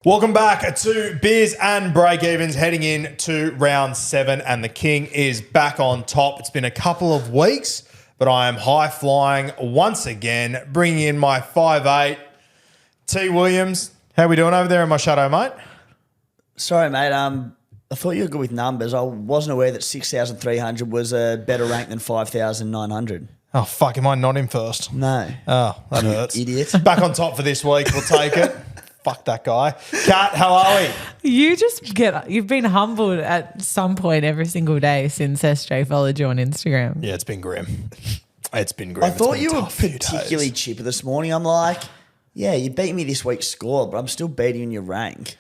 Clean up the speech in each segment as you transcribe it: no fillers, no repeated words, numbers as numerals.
Welcome back to Beers and Breakevens, heading in to round 7, and the King is back on top. It's been a couple of weeks, but I am high flying once again, bringing in my 5'8", T. Williams. How we doing over there in my shadow, mate? Sorry, mate. I thought you were good with numbers. I wasn't aware that 6,300 was a better rank than 5,900. Oh, fuck, am I not in first? No. Oh, that hurts. Idiot. Back on top for this week. We'll take it. Fuck that guy. Kat, how are we? You've been humbled at some point every single day since SJ followed you on Instagram. Yeah, it's been grim. It's been grim. I thought It's been you a were tough few particularly days. chipper this morning. I'm like, yeah, you beat me this week's score, but I'm still beating you in your rank.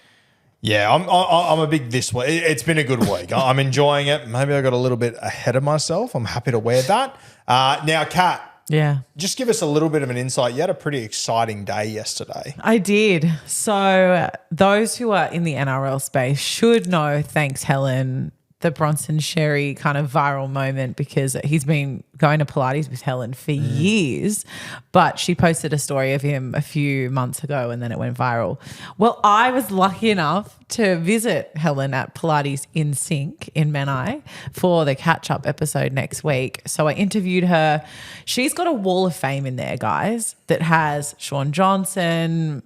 Yeah, I'm a big this week. It's been a good week. I'm enjoying it. Maybe I got a little bit ahead of myself. I'm happy to wear that. Now, Kat. Yeah. Just give us a little bit of an insight. You had a pretty exciting day yesterday. I did. So those who are in the NRL space should know, thanks Helen, the Bronson Sherry kind of viral moment, because he's been going to Pilates with Helen for years, but she posted a story of him a few months ago and then it went viral. Well, I was lucky enough to visit Helen at Pilates in Sync in Menai for the catch-up episode next week. So I interviewed her. She's got a wall of fame in there, guys, that has Sean Johnson.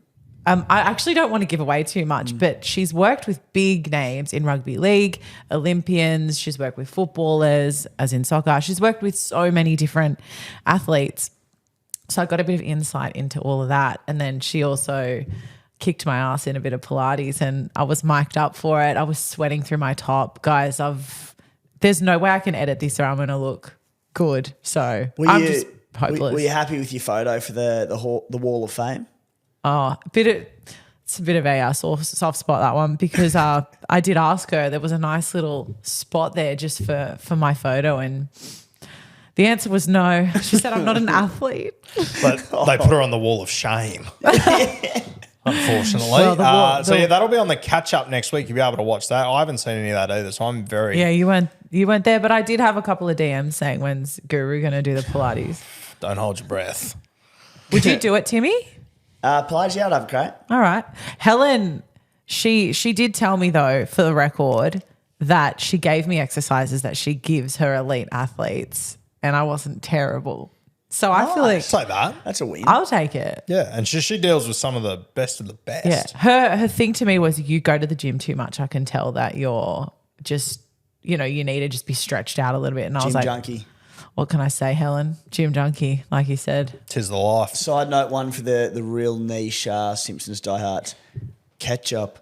I actually don't want to give away too much, but she's worked with big names in rugby league, Olympians. She's worked with footballers, as in soccer. She's worked with so many different athletes. So I got a bit of insight into all of that. And then she also kicked my ass in a bit of Pilates and I was mic'd up for it. I was sweating through my top. Guys, there's no way I can edit this or I'm going to look good. So I'm just hopeless. Were you happy with your photo for the Wall of Fame? Oh, it's a bit of a soft spot, that one, because I did ask her. There was a nice little spot there just for my photo, and the answer was no. She said, I'm not an athlete. But they put her on the wall of shame, unfortunately. Well, so that'll be on the catch-up next week. You'll be able to watch that. I haven't seen any of that either, so I'm very... Yeah, you weren't there, but I did have a couple of DMs saying, when's Guru going to do the Pilates? Don't hold your breath. Would you do it, Timmy? Pilates, yeah, I'd have a crack. All right. Helen, she did tell me, though, for the record, that she gave me exercises that she gives her elite athletes, and I wasn't terrible. So I feel like Say that. That's a win. I'll take it. Yeah, and she deals with some of the best. Yeah. Her thing to me was, you go to the gym too much. I can tell that you're just, you need to just be stretched out a little bit. And I was Gym like, junkie. what can I say, Helen? Gym junkie, like you said. 'Tis the life. Side note one for the real niche Simpsons diehards. Ketchup.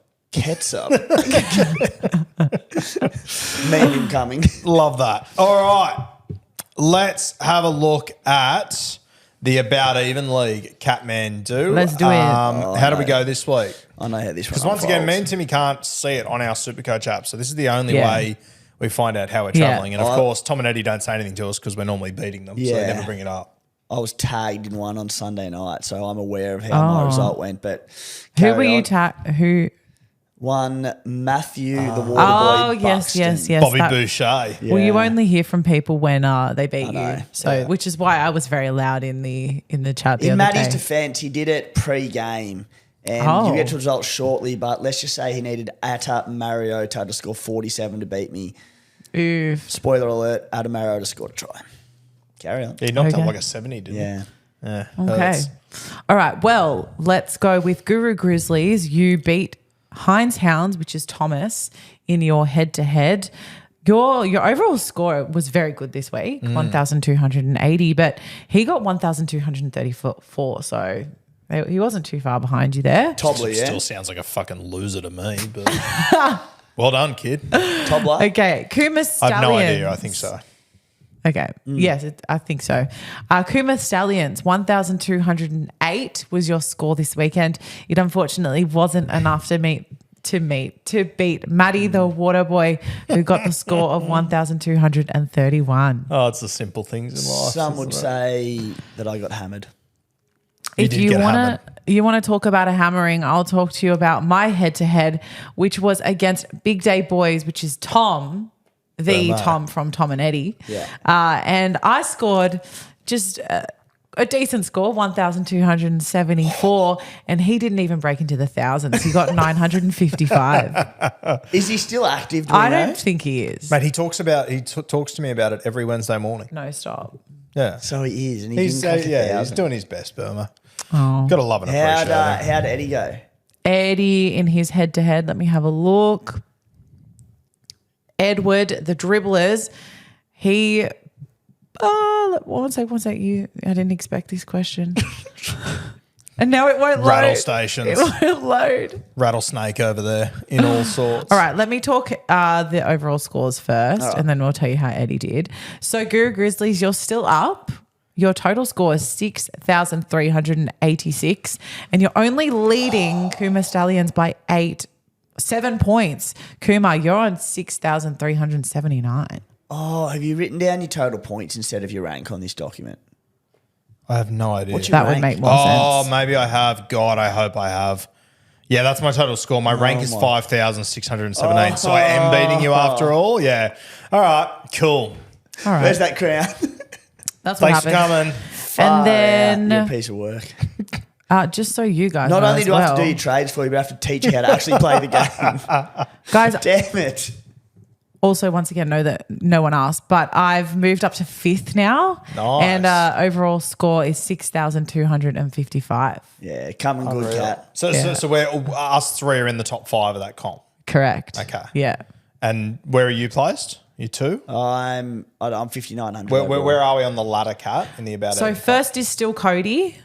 Meme incoming. Love that. All right. Let's have a look at the About Even League Catmandu. Let's do it. How do we go this week? I know how this Because once again, me and Timmy can't see it on our SuperCoach app, so this is the only way we find out how we're travelling. And of course, Tom and Eddie don't say anything to us because we're normally beating them, so they never bring it up. I was tagged in one on Sunday night, so I'm aware of how my result went. But Who were you Who? One, Matthew, the water boy. Oh, yes. Bobby Boucher. Well, you only hear from people when they beat you, know, so which is why I was very loud in the chat the In other Matty's day. defence, he did it pre-game. And you get to results shortly, but let's just say he needed Atta Mariota to score 47 to beat me. Oof. Spoiler alert, Atta Mariota scored a try. Carry on. He knocked up like a 70, didn't he? Yeah. Okay. All right. Well, let's go with Guru Grizzlies. You beat Heinz Hounds, which is Thomas, in your head-to-head. Your overall score was very good this week, 1,280, but he got 1,234, so he wasn't too far behind you there. Toddler, Still sounds like a fucking loser to me, but well done, kid. Toddler. Okay. Kuma Stallions. I have no idea. I think so. Okay. Yes, I think so. Kuma Stallions, 1,208 was your score this weekend. It unfortunately wasn't enough to beat Maddie, the water boy, who got the score of 1,231. Oh, it's the simple things in life. Some would say that I got hammered. If you want to talk about a hammering, I'll talk to you about my head-to-head, which was against Big Day Boys, which is Tom, Tom from Tom and Eddie. Yeah. And I scored just a decent score, 1,274, and he didn't even break into the thousands. He got 955. Is he still active? Do we I know? don't think he is. Mate, he talks to me about it every Wednesday morning. No, stop. Yeah. So he is, and He's didn't crack he's 1,000. doing his best, Burma. Oh. Got to love and appreciate him. How'd Eddie go? Eddie in his head-to-head. Let me have a look. Edward, the dribblers, he... one sec. I didn't expect this question. And now it won't load. Rattle stations. It won't load. Rattlesnake over there in all sorts. All right, let me talk the overall scores first, and then we'll tell you how Eddie did. So, Guru Grizzlies, you're still up. Your total score is 6,386, and you're only leading Kuma Stallions by 7 points. Kuma, you're on 6,379. Oh, have you written down your total points instead of your rank on this document? I have no idea. What's your That would rank? make more Oh, sense. maybe I have. God, I hope I have. Yeah, that's my total score. My rank is 5,617. So I am beating you after all. Yeah. All right. Cool. All right, Where's that crown? that's what Thanks for happened. coming. And You're a then, piece of work. just so you guys Not know only as do I have to well, do your trades for you, but I have to teach you how to actually play the game. guys, Damn it. also once again know that no one asked, but I've moved up to 5th now. Nice. And overall score is 6,255. Yeah, coming good, Cat. So we're us three are in the top 5 of that comp. Correct. Okay. Yeah. And where are you placed? You two? I'm 5,900. Where are we on the ladder, Cat? In the about. So first is still Cody,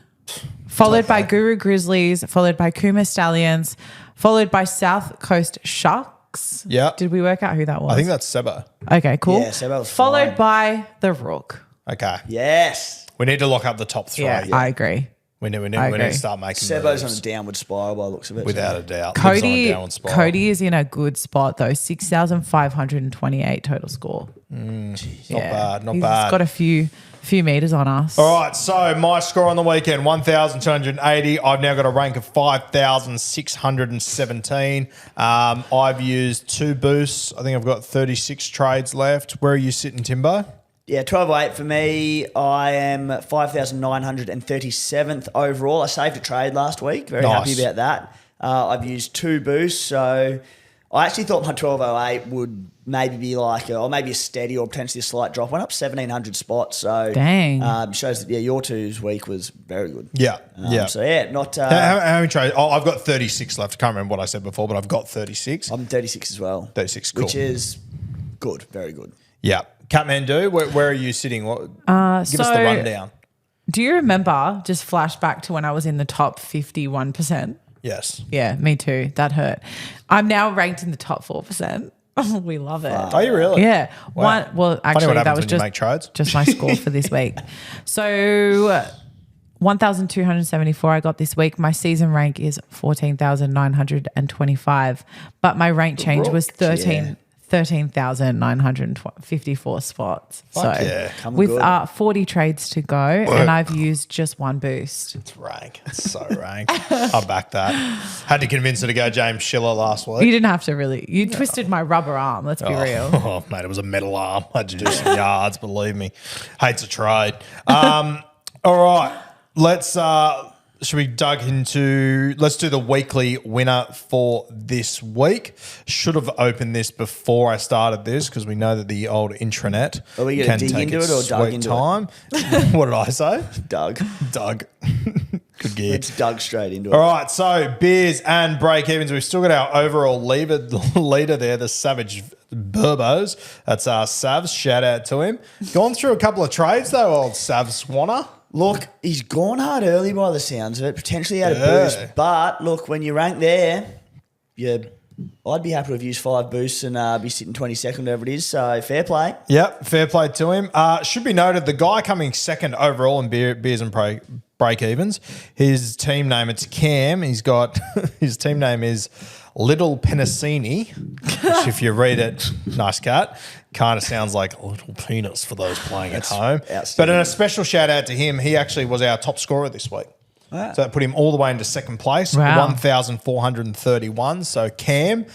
followed by Guru Grizzlies, followed by Kuma Stallions, followed by South Coast Sharks. Yeah. Did we work out who that was? I think that's Sebo. Okay, cool. Yeah, Sebo was followed flying. by the Rook. Okay. Yes. We need to lock up the top 3. Yeah, I agree. We need I to agree. start making Sebo's moves. on a downward spiral by the looks of it. Without a doubt. Lives on a Cody downward spiral. Cody is in a good spot though. 6,528 total score. Not bad. Not He's bad. got a few meters on us. All right, so my score on the weekend, 1,280. I've now got a rank of 5,617. I've used 2 boosts. I think I've got 36 trades left. Where are you sitting, Timbo? Yeah, 12.08 for me. I am 5,937th overall. I saved a trade last week. Very Nice. happy about that. I've used 2 boosts, so I actually thought my 12.08 would maybe be like or maybe a steady or potentially a slight drop. Went up 1,700 spots. So Dang. shows that your 2's week was very good. Yeah, yeah. So yeah, not. How many trades? Oh, I've got 36 left. I can't remember what I said before, but I've got 36. I'm 36 as well. 36, cool. Which is good, very good. Yeah. Catmandu, where are you sitting? Give us the rundown. Do you remember, just flashback to when I was in the top 51%? Yes. Yeah, me too. That hurt. I'm now ranked in the top 4%. We love it. Are you really? Yeah. Wow. Well, Funny actually, what that happens was when you make trades. just my score for this week. So 1,274 I got this week. My season rank is 14,925, but my rank change was 13,954 spots. Fuck so yeah. Coming with good. 40 trades to go, and I've used just 1 boost. It's rank. It's so rank. I back that. Had to convince her to go James Schiller last week. You didn't have to really. You twisted my rubber arm. Let's be real. Oh, mate, it was a metal arm. I had to do some yards, believe me. Hates a trade. All right. Let's do the weekly winner for this week. Should have opened this before I started this because we know that the old intranet Are we gonna can dig take into its it or Doug sweet into time. What did I say? Doug. Good gear. It's Doug straight into it. All right, so beers and break-evens. We've still got our overall leader there, the Savage Burbos. That's Savs. Shout out to him. Gone through a couple of trades though, old Sav Swanner. Look, he's gone hard early by the sounds of it. Potentially had a Yeah. boost. But look, when you rank there, I'd be happy to have used 5 boosts and be sitting 22nd, whatever it is. So fair play. Yep, fair play to him. Should be noted, the guy coming second overall in beers and break-evens, his team name, it's Cam. He's got, his team name is Little Penasini, which if you read it, nice cat, kind of sounds like a little penis for those playing at home. But a special shout out to him. He actually was our top scorer this week. Wow. So that put him all the way into second place, Wow. 1,431. So Cam,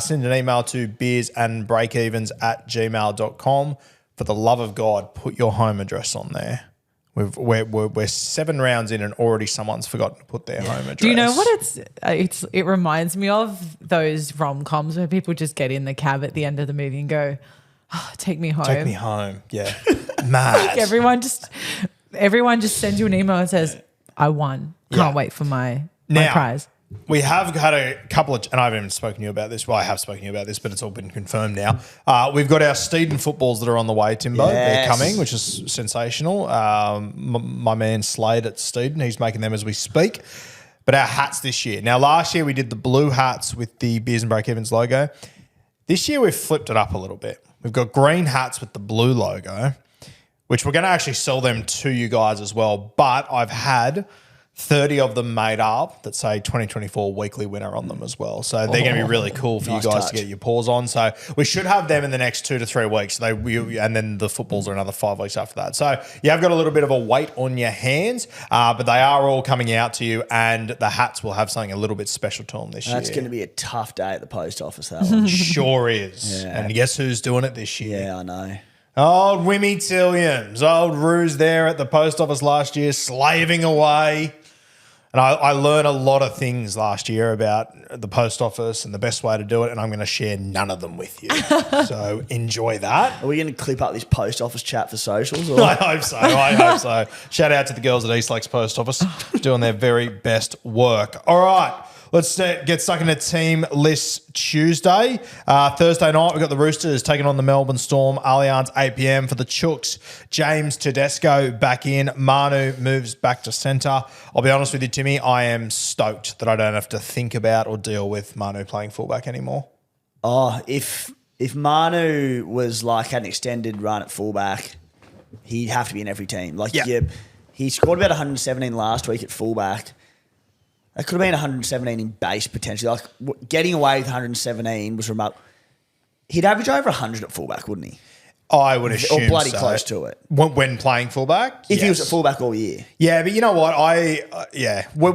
send an email to beersandbreakevens@gmail.com. For the love of God, put your home address on there. We're 7 rounds in and already someone's forgotten to put their home address. Do you know what it reminds me of? Those rom-coms where people just get in the cab at the end of the movie and go, oh, take me home. Take me home. Yeah. Mad. Like everyone just sends you an email and says, I won. Can't wait for my prize. We have had a couple of, and I haven't even spoken to you about this. Well, I have spoken to you about this, but it's all been confirmed now. We've got our Steeden footballs that are on the way, Timbo. Yes. They're coming, which is sensational. My man Slade at Steeden, he's making them as we speak. But our hats this year. Now, last year we did the blue hats with the Beers and Breakevens logo. This year we've flipped it up a little bit. We've got green hats with the blue logo, which we're going to actually sell them to you guys as well. But I've had 30 of them made up that say 2024 weekly winner on them as well. So they're going to be really cool for nice you guys touch. to get your paws on. So we should have them in the next 2 to 3 weeks. And then the footballs are another 5 weeks after that. So you have got a little bit of a weight on your hands, but they are all coming out to you, and the hats will have something a little bit special to them this year. That's going to be a tough day at the post office, that one. Sure is. Yeah. And guess who's doing it this year? Yeah, I know. Old Wimmy Tilliams, old Ruse there at the post office last year, slaving away. And I learned a lot of things last year about the post office and the best way to do it, and I'm going to share none of them with you. So enjoy that. Are we going to clip up this post office chat for socials? Or? I hope so. Shout out to the girls at East Lakes Post Office doing their very best work. All right. Let's get stuck into Team List Tuesday. Thursday night, we've got the Roosters taking on the Melbourne Storm. Allianz, 8 p.m. for the Chooks. James Tedesco back in. Manu moves back to centre. I'll be honest with you, Timmy, I am stoked that I don't have to think about or deal with Manu playing fullback anymore. Oh, if Manu was like had an extended run at fullback, he'd have to be in every team. Like, he scored about 117 last week at fullback. That could have been 117 in base potentially. Like getting away with 117 was remote. He'd average over 100 at fullback, wouldn't he? I would assume or bloody so. close to it. When playing fullback? If he was at fullback all year. Yeah, but you know what?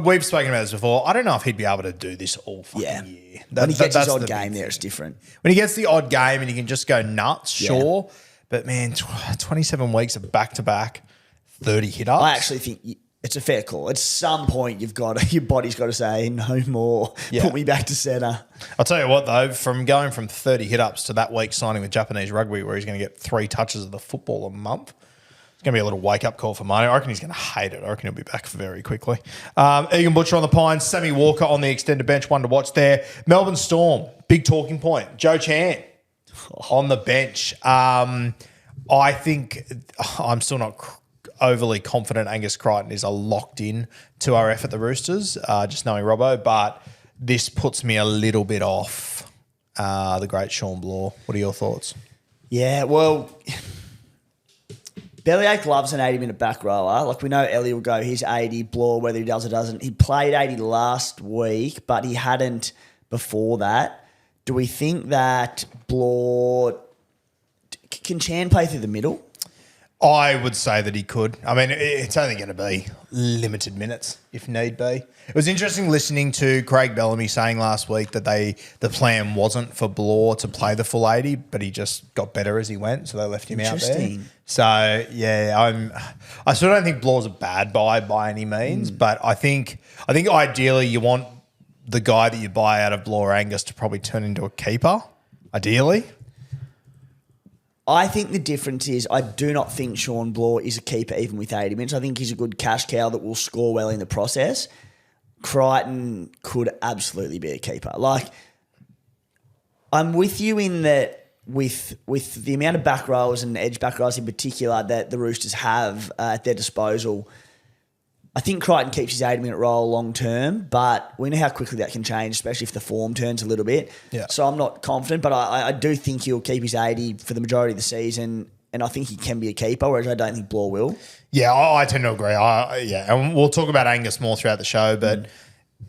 We've spoken about this before. I don't know if he'd be able to do this all fucking year. When he gets his odd the game big there, thing. it's different. When he gets the odd game and he can just go nuts, sure. But man, 27 weeks of back-to-back 30 hit-ups. I actually think it's a fair call. At some point, your body's got to say, no more. Yeah. Put me back to centre. I'll tell you what, though, from going from 30 hit-ups to that week signing with Japanese Rugby where he's going to get 3 touches of the football a month, it's going to be a little wake-up call for Manu. I reckon he's going to hate it. I reckon he'll be back very quickly. Egan Butcher on the Pines, Sammy Walker on the extended bench, one to watch there. Melbourne Storm, big talking point. Joe Chan on the bench. I think I'm still not overly confident Angus Crichton is a locked in to RF at the Roosters, just knowing Robbo, but this puts me a little bit off the great Sean Bloor. What are your thoughts? Yeah, well, Bellyache loves an 80-minute back rower. Like, we know Ellie will go his 80, Bloor, whether he does or doesn't. He played 80 last week, but he hadn't before that. Do we think that Bloor... Can Chan play through the middle? I would say that he could. I mean, it's only going to be limited minutes if need be. It was interesting listening to Craig Bellamy saying last week that the plan wasn't for Bloor to play the full 80, but he just got better as he went, so they left him out there. So, yeah, I still don't think Bloor's a bad buy by any means, but I think ideally you want the guy that you buy out of Bloor Angus to probably turn into a keeper, ideally. I think the difference is I do not think Sean Bloor is a keeper even with 80 minutes. I think he's a good cash cow that will score well in the process. Crichton could absolutely be a keeper. Like, I'm with you in that with the amount of back rows and edge back rows in particular that the Roosters have at their disposal, I think Crichton keeps his 80-minute role long term, but we know how quickly that can change, especially if the form turns a little bit. Yeah. So I'm not confident, but I do think he'll keep his 80 for the majority of the season, and I think he can be a keeper, whereas I don't think Bloor will. Yeah, I tend to agree. And we'll talk about Angus more throughout the show, but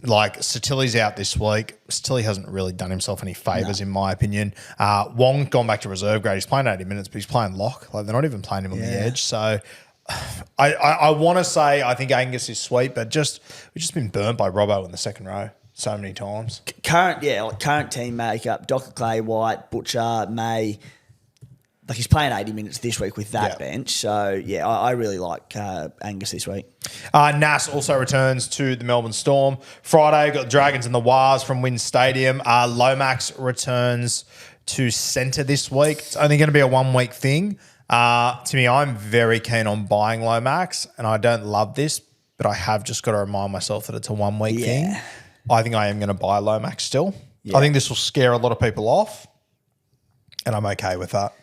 like Satili's out this week. Satili hasn't really done himself any favours, in my opinion. Wong's gone back to reserve grade. He's playing 80 minutes, but he's playing lock. Like, they're not even playing him on the edge, so... I want to say I think Angus is sweet, but we've just been burnt by Robbo in the second row so many times. Current team makeup: Docker, Clay, White, Butcher, May. like he's playing 80 minutes this week with that bench. So, yeah, I really like Angus this week. Nas also returns to the Melbourne Storm. Friday, got the Dragons and the Wars from Wynn Stadium. Lomax returns to centre this week. It's only going to be a 1 week thing. To me, I'm very keen on buying Lomax, and I don't love this, but I have just got to remind myself that it's a 1 week thing. I think I am going to buy Lomax still. I think this will scare a lot of people off, and I'm okay with that.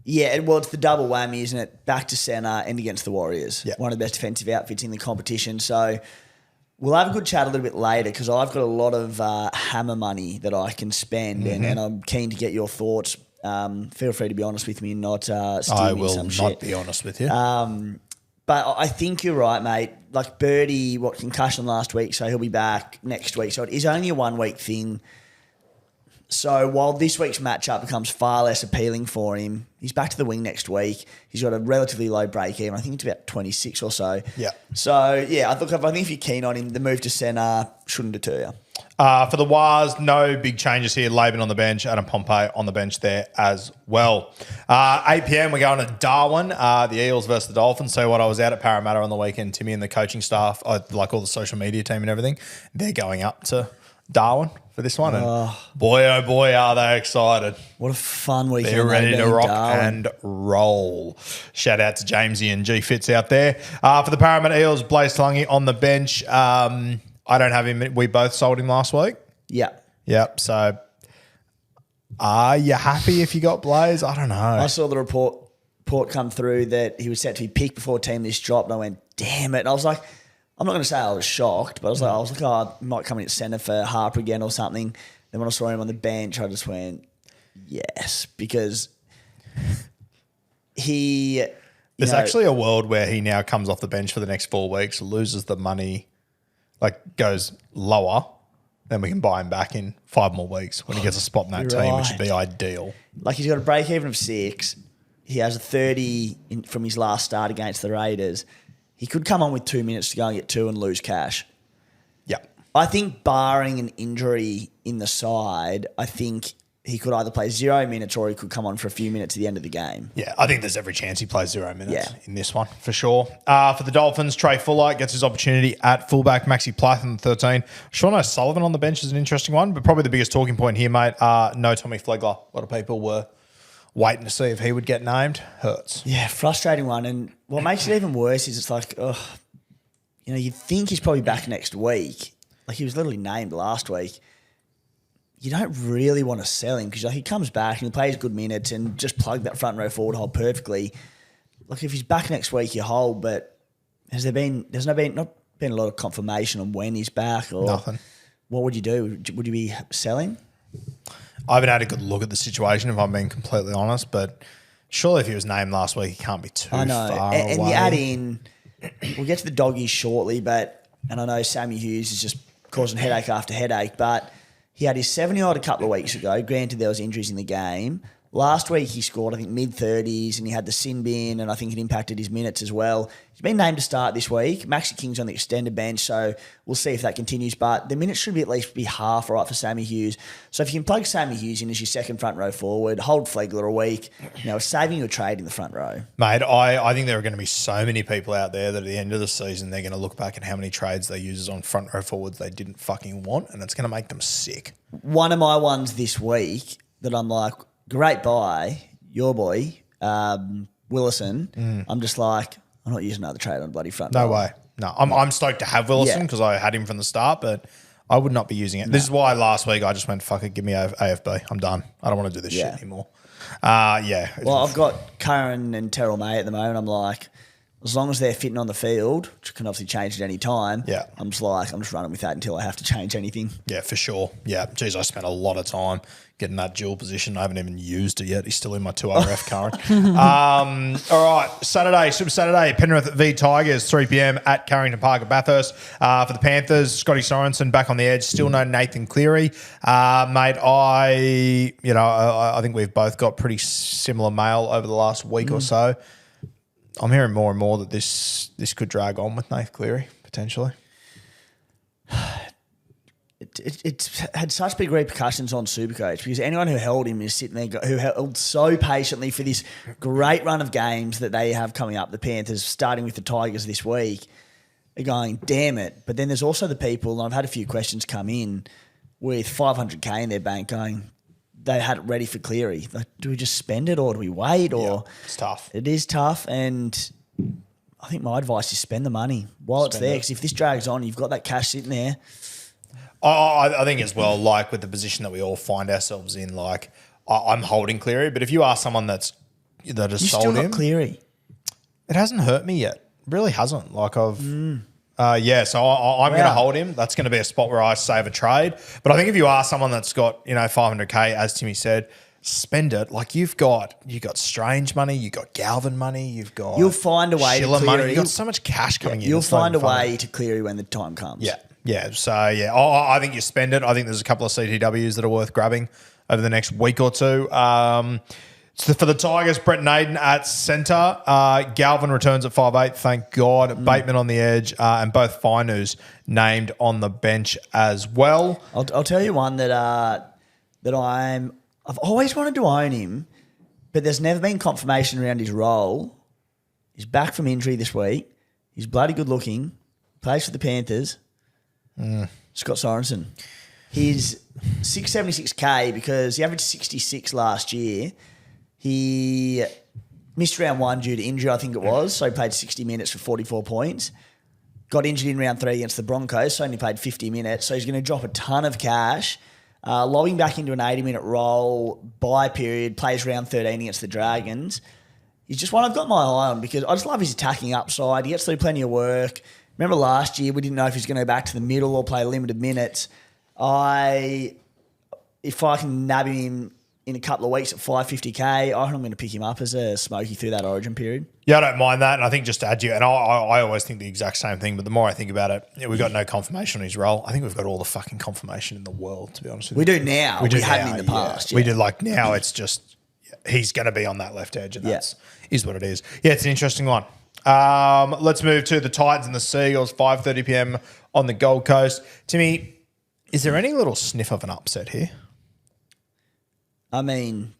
Yeah, well, it's the double whammy, isn't it? Back to centre and against the Warriors. Yeah. One of the best defensive outfits in the competition. So we'll have a good chat a little bit later because I've got a lot of hammer money that I can spend and I'm keen to get your thoughts. Feel free to be honest with me and not steer I me will some not shit. be honest with you. But I think you're right, mate. Like Birdie, concussion last week, so he'll be back next week. So it is only a 1 week thing. So while this week's matchup becomes far less appealing for him, he's back to the wing next week. He's got a relatively low break even. I think it's about 26 or so. Yeah. So, yeah, I think if you're keen on him, the move to centre shouldn't deter you. For the Wars, no big changes here. Laban on the bench, Adam Pompey on the bench there as well. 8 p.m, we're going to Darwin, the Eels versus the Dolphins. So what I was out at Parramatta on the weekend, Timmy and the coaching staff, like all the social media team and everything, they're going up to Darwin for this one. And boy, oh boy, are they excited. What a fun weekend. They're ready to rock Darwin. and roll. Shout out to Jamesy and G Fitz out there. For the Parramatta Eels, Blaze Tulungi on the bench. I don't have him. We both sold him last week. Yeah. Yep. So are you happy if you got Blaze? I don't know. I saw the report come through that he was set to be picked before team list dropped, and I went, damn it. And I was like, I'm not going to say I was shocked, but I was like, oh, I might come in at centre for Harper again or something. Then when I saw him on the bench, I just went, yes, because there's actually a world where he now comes off the bench for the next 4 weeks, loses the money, like goes lower, then we can buy him back in 5 more weeks when he gets a spot in that team, which would be ideal. Like he's got a break even of 6. He has a 30 from his last start against the Raiders. He could come on with 2 minutes to go and get 2 and lose cash. Yeah. I think barring an injury in the side, I think he could either play 0 minutes or he could come on for a few minutes at the end of the game. Yeah, I think there's every chance he plays 0 minutes in this one, for sure. For the Dolphins, Trey Fuller gets his opportunity at fullback. Maxi Plath in the 13. Sean O'Sullivan on the bench is an interesting one, but probably the biggest talking point here, mate, no Tommy Flegler. A lot of people were waiting to see if he would get named. Hurts. Yeah, frustrating one. And what makes it even worse is it's like, you'd think he's probably back next week. Like he was literally named last week. You don't really want to sell him because he comes back and he plays good minutes and just plug that front row forward hold perfectly. Like if he's back next week, you hold. But there's not been a lot of confirmation on when he's back or nothing. What would you do? Would you be selling? I haven't had a good look at the situation, if I'm being completely honest, but surely if he was named last week, he can't be too far away. And you add in, we'll get to the doggies shortly, and I know Sammy Hughes is just causing headache after headache, but he had his 70-odd a couple of weeks ago. Granted, there was injuries in the game. Last week he scored, I think, mid-30s, and he had the sin bin, and I think it impacted his minutes as well. He's been named to start this week. Maxi King's on the extended bench, so we'll see if that continues. But the minutes should be at least be half all right for Sammy Hughes. So if you can plug Sammy Hughes in as your second front row forward, hold Flegler a week, it's saving you a trade in the front row. Mate, I think there are going to be so many people out there that at the end of the season, they're going to look back at how many trades they used on front row forwards they didn't fucking want, and it's going to make them sick. One of my ones this week that I'm like, great buy, your boy, Willison. I'm just like, I'm not using another trade on bloody front. No way. No, I'm stoked to have Willison because I had him from the start, but I would not be using it. No. This is why last week I just went, fuck it, give me AFB. I'm done. I don't want to do this shit anymore. Well, I've got Curran and Terrell May at the moment. I'm like, as long as they're fitting on the field, which can obviously change at any time, I'm just running with that until I have to change anything. Yeah, for sure. Yeah. Geez, I spent a lot of time getting that dual position. I haven't even used it yet. He's still in my 2RF current. All right. Saturday, Super Saturday, Penrith v Tigers, 3 p.m. at Carrington Park at Bathurst. For the Panthers, Scotty Sorensen back on the edge. Still no Nathan Cleary. Mate, I think we've both got pretty similar mail over the last week or so. I'm hearing more and more that this could drag on with Nathan Cleary, potentially. it's had such big repercussions on Supercoach because anyone who held him is sitting there, who held so patiently for this great run of games that they have coming up, the Panthers, starting with the Tigers this week, are going, damn it. But then there's also the people, and I've had a few questions come in with $500K in their bank going, they had it ready for Cleary. Like, do we just spend it or do we wait? Or it's tough. It is tough, and I think my advice is spend the money while it's there, because if this drags on, you've got that cash sitting there. I think as well, like with the position that we all find ourselves in, like I'm holding Cleary, but if you ask someone that has You sold still him, got Cleary. it hasn't hurt me yet. It really hasn't. Like I've, so I'm going to hold him. That's going to be a spot where I save a trade. But I think if you are someone that's got, $500K, as Timmy said, spend it. Like you got Strange money, you got Galvin money, you'll find a way to Schiller Cleary. money. You got so much cash coming in. You'll find a way to Cleary when the time comes. Yeah. Yeah. So I think you spend it. I think there's a couple of CTWs that are worth grabbing over the next week or two. So for the Tigers, Brett Naden at centre. Galvin returns at 5'8", thank God. Bateman on the edge, and both Finus named on the bench as well. I'll tell you one that I've always wanted to own him, but there's never been confirmation around his role. He's back from injury this week. He's bloody good looking. Plays for the Panthers. Scott Sorensen. He's 676K because he averaged 66 last year. He missed round 1 due to injury, I think it was, so he played 60 minutes for 44 points. Got injured in round 3 against the Broncos, so only played 50 minutes. So he's going to drop a ton of cash. Lobbing back into an 80-minute role, bye period, plays round 13 against the Dragons. He's just one I've got my eye on because I just love his attacking upside. He gets through plenty of work. Remember last year, we didn't know if he's going to go back to the middle or play limited minutes. If I can nab him in a couple of weeks at 550K, I think I'm going to pick him up as a smoky through that Origin period. Yeah, I don't mind that. And I think just to add to you, and I always think the exact same thing, but the more I think about it, we've got no confirmation on his role. I think we've got all the fucking confirmation in the world, to be honest with you. We do now. We hadn't in the past. Yeah. We do, like, now it's just, he's going to be on that left edge, and that's is what it is. Yeah, it's an interesting one. Let's move to the Titans and the Seagulls, 5:30 p.m. on the Gold Coast. Timmy, is there any little sniff of an upset here? I mean,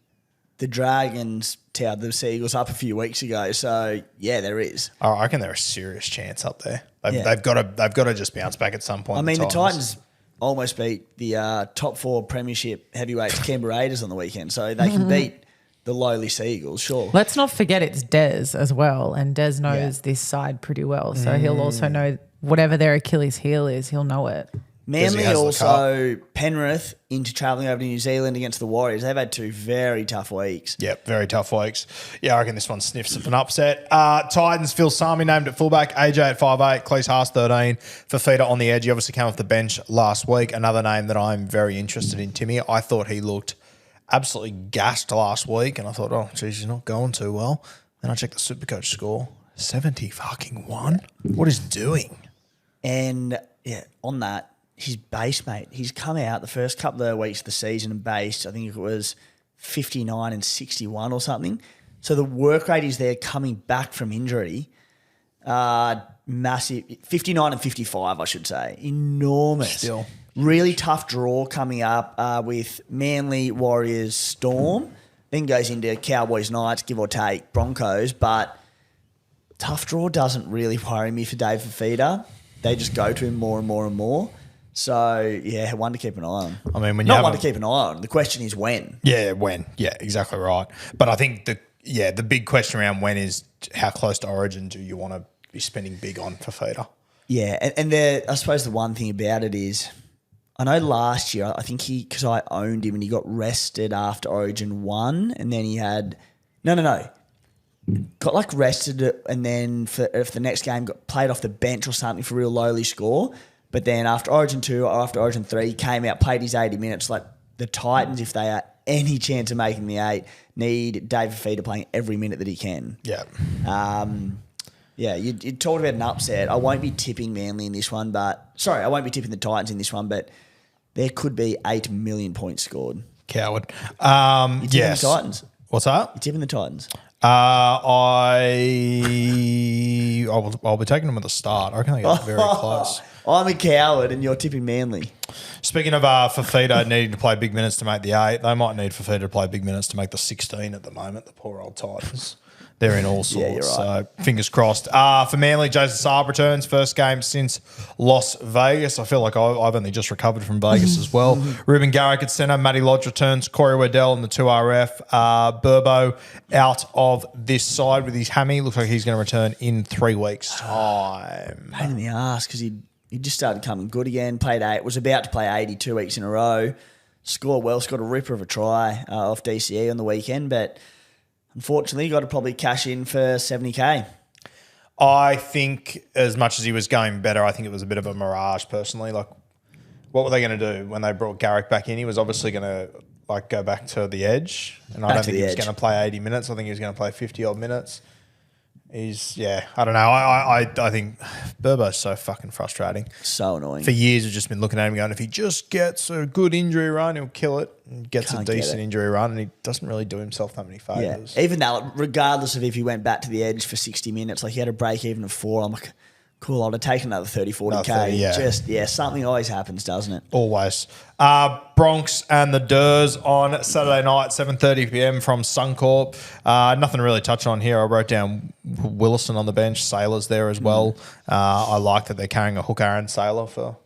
the Dragons towed the Seagulls up a few weeks ago, so yeah, there is. I reckon they're a serious chance up there. They've got to just bounce back at some point. I mean, the Titans almost beat the top 4 premiership heavyweights Canberra Raiders on the weekend, so they can beat the lowly Seagulls, sure. Let's not forget it's Des as well, and Des knows this side pretty well, so he'll also know whatever their Achilles heel is, he'll know it. Manly also, Penrith into travelling over to New Zealand against the Warriors. They've had 2 very tough weeks. Yep, very tough weeks. Yeah, I reckon this one sniffs of an upset. Titans, Phil Sami named at fullback, AJ at 5'8", Cleese Haas 13, Fafita on the edge. He obviously came off the bench last week. Another name that I'm very interested in, Timmy. I thought he looked absolutely gassed last week, and I thought, oh, geez, he's not going too well. Then I checked the Supercoach score, 70-1. What is doing? And yeah, on that, his base, mate, he's come out the first couple of weeks of the season and based, I think it was 59 and 61 or something. So the work rate is there coming back from injury. Massive, 59 and 55, I should say. Enormous. Still. Really tough draw coming up with Manly, Warriors, Storm. Then goes into Cowboys, Knights, give or take, Broncos. But tough draw doesn't really worry me for Dave Fafita. They just go to him more and more and more. So, yeah, one to keep an eye on. I mean, when you Not one to keep an eye on. The question is when. Yeah, when. Yeah, exactly right. But I think the big question around when is how close to Origin do you want to be spending big on Fafita? Yeah, and I suppose the one thing about it is, I know last year, I think because I owned him and he got rested after Origin 1 and then he had, got like rested and then for the next game got played off the bench or something for a real lowly score. But then after Origin 2 or after Origin 3, came out, played his 80 minutes. Like the Titans, if they are any chance of making the 8, need Dave Fafita playing every minute that he can. Yeah. You talked about an upset. I won't be tipping Manly in this one, I won't be tipping the Titans in this one, but there could be 8 million points scored. Coward. You're tipping the Titans. What's that? You're tipping the Titans. I'll be taking them at the start. I reckon they get very close. I'm a coward and you're tipping Manly. Speaking of Fafita needing to play big minutes to make the 8, they might need Fafita to play big minutes to make the 16 at the moment, the poor old Titans. They're in all sorts. Yeah, you're right. So fingers crossed. For Manly, Jason Saab returns. First game since Las Vegas. I feel like I've only just recovered from Vegas as well. Ruben Garrick at centre. Matty Lodge returns. Corey Waddell in the 2RF. Burbo out of this side with his hammy. Looks like he's going to return in 3 weeks' time. Pain in the ass because he just started coming good again. Was about to play 80 2 weeks in a row. Scored a ripper of a try off DCE on the weekend, but unfortunately, you got to probably cash in for 70K. I think as much as he was going better, I think it was a bit of a mirage personally. Like, what were they going to do when they brought Garrick back in? He was obviously going to go back to the edge, and I don't think he was going to play 80 minutes. I think he was going to play 50-odd minutes. I don't know. I think Burbo's so fucking frustrating. So annoying. For years, we've just been looking at him going, if he just gets a good injury run, he'll kill it. And gets a decent injury run, and he doesn't really do himself that many favours. Yeah. Even though, regardless of if he went back to the edge for 60 minutes, like he had a break even of 4, I'm like, cool, I'd have taken another 30, 40K. Something always happens, doesn't it? Always. Bronx and the Durs on Saturday night, 7:30 p.m. from Suncorp. Nothing to really touch on here. I wrote down Willison on the bench, Sailor's there as well. I like that they're carrying a hooker and Sailor for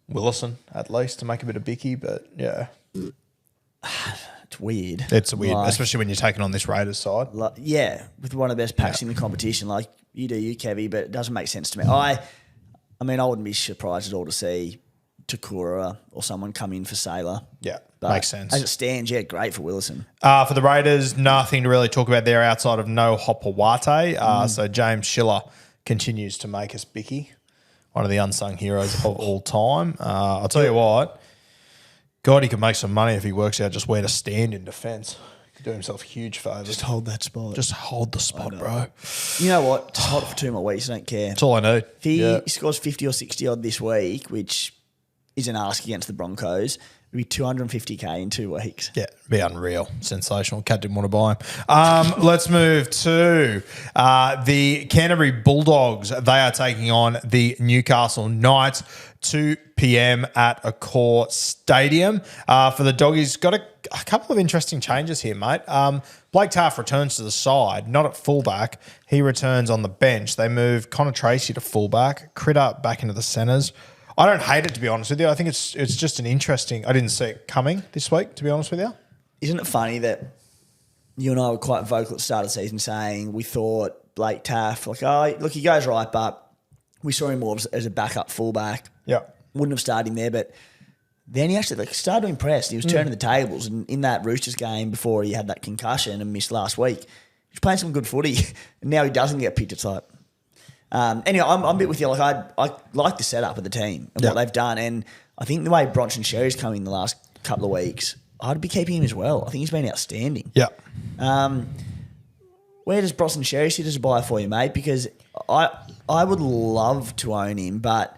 Willison, at least, to make a bit of bicky, but yeah. It's weird. It's weird, especially when you're taking on this Raiders side. With one of the best packs in the competition. Like, you do you, Kevy, but it doesn't make sense to me. I wouldn't be surprised at all to see Takura or someone come in for Sailor. Yeah, But makes sense. As it stands, great for Willison. For the Raiders, nothing to really talk about there outside of no Hopawate. So James Schiller continues to make us bicky. One of the unsung heroes of all time. I'll tell you what, God, he could make some money if he works out just where to stand in defence. He could do himself huge favours. Just hold that spot. Just hold the spot, bro. You know what? Just hold it for 2 more weeks. I don't care. That's all I need. If he scores 50 or 60 odd this week, which is an ask against the Broncos, it'll be 250K in 2 weeks. Yeah, be unreal. Sensational. Cat didn't want to buy him. Let's move to the Canterbury Bulldogs. They are taking on the Newcastle Knights, 2 p.m. at Accor Stadium. For the Doggies, got a couple of interesting changes here, mate. Blake Taaffe returns to the side, not at fullback. He returns on the bench. They move Connor Tracy to fullback, Critter back into the centres. I don't hate it, to be honest with you. I think it's just an interesting... I didn't see it coming this week, to be honest with you. Isn't it funny that you and I were quite vocal at the start of the season saying we thought Blake Taaffe, look, he goes right, but we saw him more as a backup fullback. Yeah. Wouldn't have started him there, but then he actually started to impress. He was turning the tables, and in that Roosters game before he had that concussion and missed last week, he was playing some good footy, and now he doesn't get picked aside. Anyway, I'm a bit with you. Like I like the setup of the team and what they've done, and I think the way Bronson Sherry's come in the last couple of weeks, I'd be keeping him as well. I think he's been outstanding. Yeah. Where does Bronson Sherry sit as a buy for you, mate? Because I would love to own him, but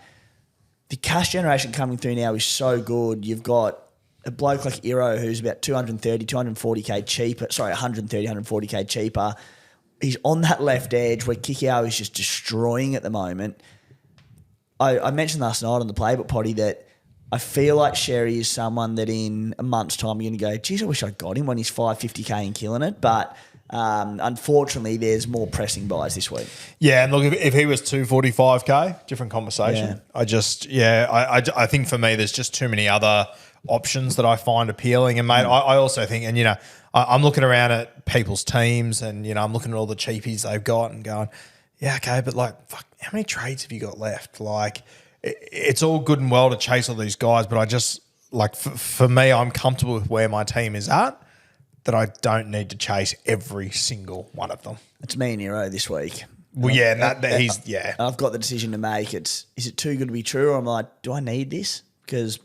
the cash generation coming through now is so good. You've got a bloke like Iro who's about 240K cheaper. Sorry, 140K cheaper. He's on that left edge where Kikau is just destroying at the moment. I mentioned last night on the Playbook Potty that I feel like Sherry is someone that in a month's time you're going to go, geez, I wish I got him when he's 550K and killing it. But unfortunately, there's more pressing buys this week. Yeah, and look, if he was 245K, different conversation. Yeah. I think for me, there's just too many other options that I find appealing. And, mate, I also think, and, I'm looking around at people's teams and, I'm looking at all the cheapies they've got and going, yeah, okay, but, fuck, how many trades have you got left? It's all good and well to chase all these guys, but I just, for me, I'm comfortable with where my team is at, that I don't need to chase every single one of them. It's me and Nero this week. Well, yeah, I've got the decision to make. Is it too good to be true? Or I'm like, do I need this? Because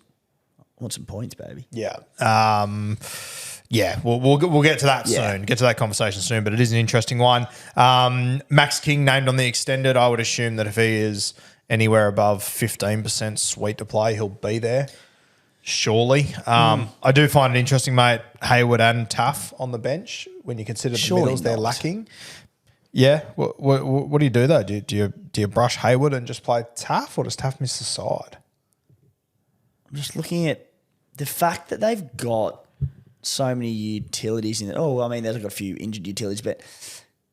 I want some points, baby. Yeah. We'll get to that soon. Get to that conversation soon, but it is an interesting one. Max King named on the extended. I would assume that if he is anywhere above 15% sweet to play, he'll be there. Surely. I do find it interesting, mate, Hayward and Taff on the bench when you consider the middles they're lacking. Yeah. What do you do though? Do you brush Hayward and just play Taff, or does Taff miss the side? I'm just looking at the fact that they've got so many utilities in it. Oh, I mean, they've got a few injured utilities, but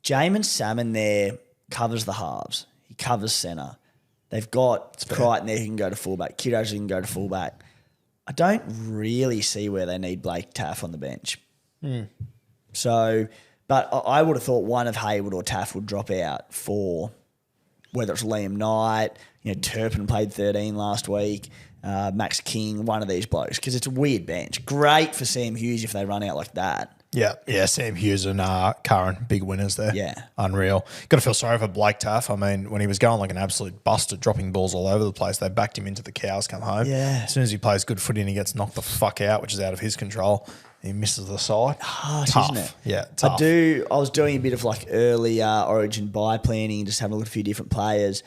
Jamin Salmon there covers the halves. He covers centre. They've got Crichton there who can go to fullback. Kiddos who can go to fullback. I don't really see where they need Blake Taff on the bench. So, but I would have thought one of Hayward or Taff would drop out for whether it's Liam Knight, Turpin played 13 last week, Max King, one of these blokes, because it's a weird bench. Great for Sam Hughes if they run out like that. Yeah, Sam Hughes and Curran, big winners there. Yeah. Unreal. Got to feel sorry for Blake Taff. I mean, when he was going like an absolute buster, dropping balls all over the place, they backed him into the cows come home. Yeah. As soon as he plays good footy and he gets knocked the fuck out, which is out of his control, he misses the side. Harsh, tough. isn't it? Yeah, tough. I was doing a bit of like early Origin buy planning, just having a look at a few different players.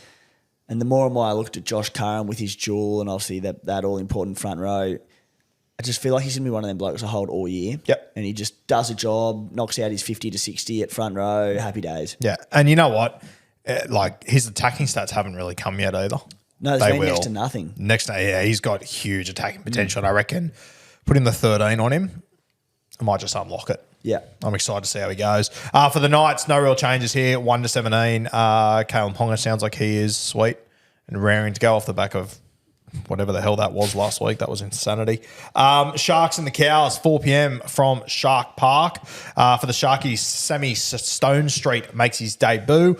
And the more and more I looked at Josh Curran with his duel and obviously that all-important front row, I just feel like he's going to be one of them blokes I hold all year. Yep. And he just does a job, knocks out his 50 to 60 at front row, happy days. Yeah, and you know what? His attacking stats haven't really come yet either. No, there's been next to nothing. He's got huge attacking potential. And I reckon putting the 13 on him, I might just unlock it. Yeah. I'm excited to see how he goes. For the Knights, no real changes here. 1 to 17. Kalen Ponga sounds like he is sweet and raring to go off the back of whatever the hell that was last week. That was insanity. Sharks and the Cows, 4 p.m. from Shark Park. For the Sharkies, Sammy Stone Street makes his debut.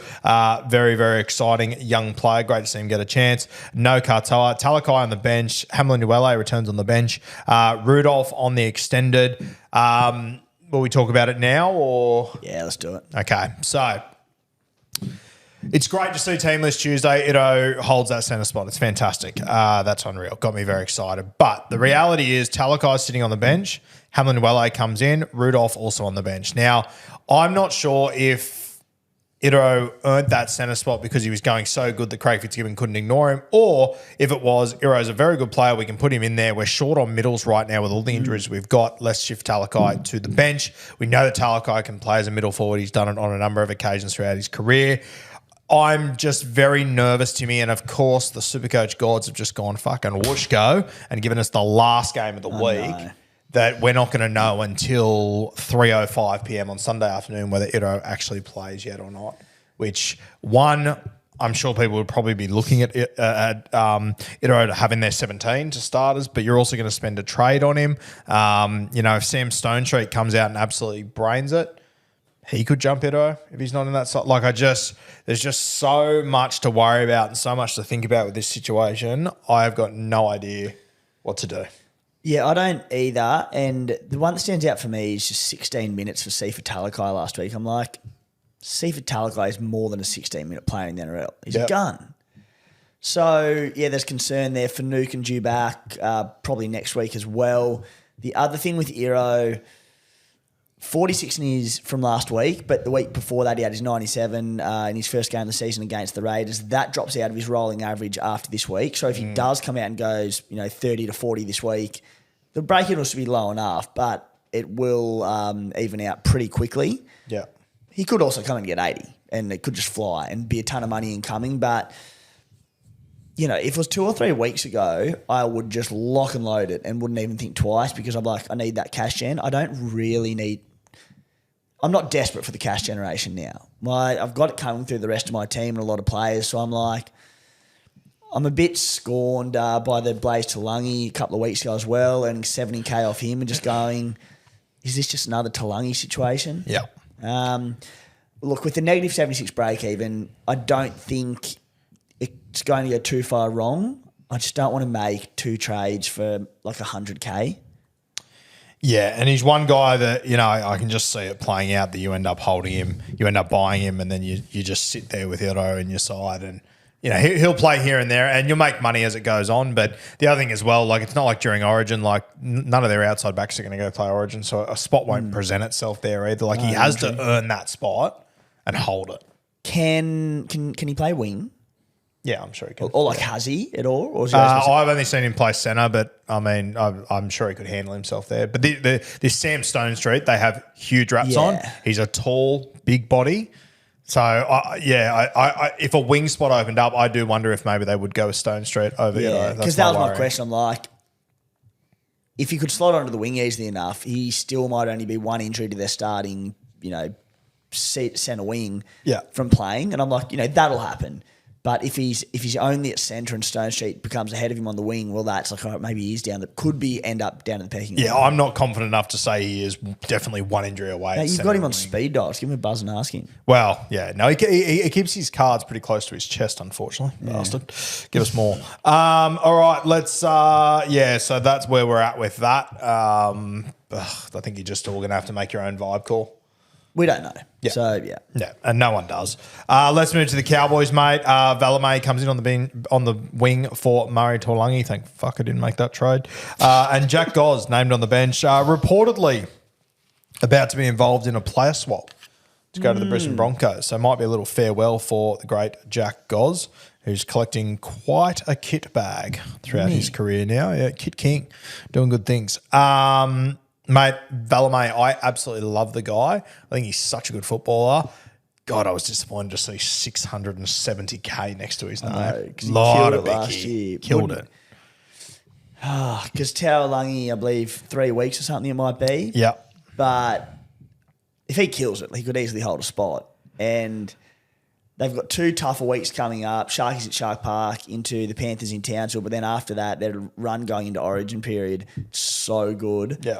Very, very exciting young player. Great to see him get a chance. No Katoa. Talakai on the bench. Hamlin Uele returns on the bench. Rudolph on the extended. Will we talk about it now or? Yeah, let's do it. Okay, so it's great to see Team List Tuesday. Ito holds that centre spot. It's fantastic. That's unreal. Got me very excited. But the reality is Talakai's sitting on the bench. Hamlin Uele comes in. Rudolph also on the bench. Now, I'm not sure if Ito earned that centre spot because he was going so good that Craig Fitzgibbon couldn't ignore him, or if it was Ito's a very good player, we can put him in there. We're short on middles right now with all the injuries we've got. Let's shift Talakai to the bench. We know that Talakai can play as a middle forward. He's done it on a number of occasions throughout his career. I'm just very nervous, Timmy, and of course the Supercoach gods have just gone fucking whoosh go and given us the last game of the week that we're not going to know until 3:05 p.m. on Sunday afternoon whether Ito actually plays yet or not, which I'm sure people would probably be looking at Ito having their 17 to starters, but you're also going to spend a trade on him. If Sam Stone Street comes out and absolutely brains it, he could jump Ito if he's not in that side. There's just so much to worry about and so much to think about with this situation. I have got no idea what to do. Yeah, I don't either. And the one that stands out for me is just 16 minutes for Sifa Talakai last week. I'm like, Sifa Talakai is more than a 16-minute player in the NRL. He's a gun. So, yeah, there's concern there for Nuke and due back probably next week as well. The other thing with Iro, 46 in his from last week, but the week before that he had his 97 in his first game of the season against the Raiders. That drops out of his rolling average after this week. So if he does come out and goes 30 to 40 this week, the break even will be low enough, but it will even out pretty quickly. Yeah. He could also come and get 80 and it could just fly and be a ton of money incoming. But, if it was 2 or 3 weeks ago, I would just lock and load it and wouldn't even think twice because I'm like, I need that cash gen. I'm not desperate for the cash generation now. I've got it coming through the rest of my team and a lot of players. So I'm like, I'm a bit scorned by the Blaze Talangi a couple of weeks ago as well, earning 70K off him and just going, is this just another Talangi situation? Yeah. Look, with the negative 76 break even, I don't think it's going to go too far wrong. I just don't want to make 2 trades for like 100K. Yeah, and he's one guy that, I can just see it playing out that you end up holding him, you end up buying him, and then you just sit there with Ito in your side and, he'll play here and there and you'll make money as it goes on. But the other thing as well, it's not like during Origin, none of their outside backs are going to go play Origin, so a spot won't present itself there either. He has to earn that spot and hold it. Can he play wing? Yeah, I'm sure he can. Or has he at all? Or is I've only seen him play centre, but I mean, I'm sure he could handle himself there. But this Sam Stone Street, they have huge wraps on. He's a tall, big body. So, if a wing spot opened up, I do wonder if maybe they would go with Stone Street over. Yeah, because that was my question. I'm like, if he could slot onto the wing easily enough, he still might only be one injury to their starting, centre wing from playing. And I'm like, that'll happen. But if he's only at centre and Stone Street becomes ahead of him on the wing, well, that's like, all right, maybe he's end up down in the pecking order. Yeah, I'm not confident enough to say he is definitely one injury away. Now, you've got him on speed dial. Just give him a buzz and ask him. Well, yeah, no, he keeps his cards pretty close to his chest, unfortunately. Bastard. Give us more. All right, let's, so that's where we're at with that. I think you're just all going to have to make your own vibe call. We don't know. Yeah. So, yeah. Yeah, and no one does. Let's move to the Cowboys, mate. Valemei comes in on the wing for Murray Taulagi. Thank fuck I didn't make that trade. And Jack Goz named on the bench. Reportedly about to be involved in a player swap to go to the Brisbane Broncos. So it might be a little farewell for the great Jack Goz, who's collecting quite a kit bag throughout his career now. Yeah, Kit King, doing good things. Mate, Valemei, I absolutely love the guy. I think he's such a good footballer. God, I was disappointed to see 670K next to his name. Know, he killed it last year. Killed it. Because Taulagi, I believe, 3 weeks or something it might be. Yeah. But if he kills it, he could easily hold a spot. And they've got 2 tougher weeks coming up. Sharkies at Shark Park, into the Panthers in Townsville. But then after that, their run going into Origin period, so good. Yeah.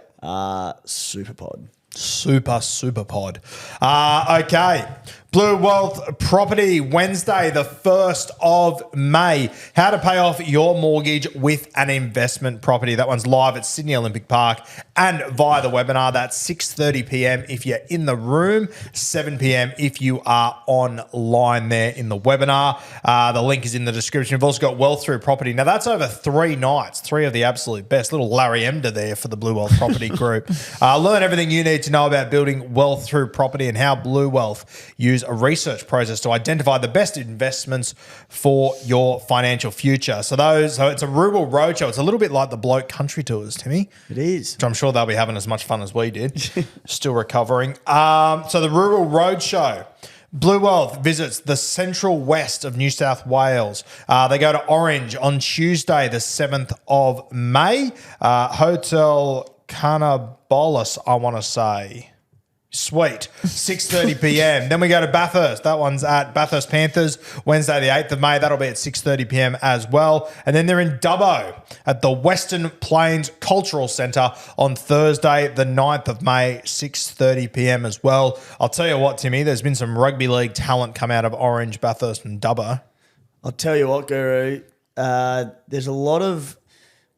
Super pod. Super pod. Okay. Blue Wealth Property, Wednesday, the 1st of May. How to pay off your mortgage with an investment property. That one's live at Sydney Olympic Park and via the webinar. That's 6:30 p.m. if you're in the room, 7 p.m. if you are online there in the webinar. The link is in the description. We've also got Wealth Through Property. Now, that's over 3 nights, 3 of the absolute best. Little Larry Emder there for the Blue Wealth Property Group. Learn everything you need to know about building wealth through property and how Blue Wealth use a research process to identify the best investments for your financial future. So it's a rural roadshow. It's a little bit like the Bloke Country Tours, Timmy. It is. Which I'm sure they'll be having as much fun as we did. Still recovering. So the rural roadshow. Blue Wealth visits the Central West of New South Wales. They go to Orange on Tuesday, the 7th of May. Hotel Canabolis, I want to say. Sweet. 6:30 p.m. Then we go to Bathurst. That one's at Bathurst Panthers, Wednesday the 8th of May. That'll be at 6:30 p.m. as well. And then they're in Dubbo at the Western Plains Cultural Centre on Thursday the 9th of May, 6:30 p.m. as well. I'll tell you what, Timmy, there's been some rugby league talent come out of Orange, Bathurst and Dubbo. I'll tell you what, Guru, there's a lot of...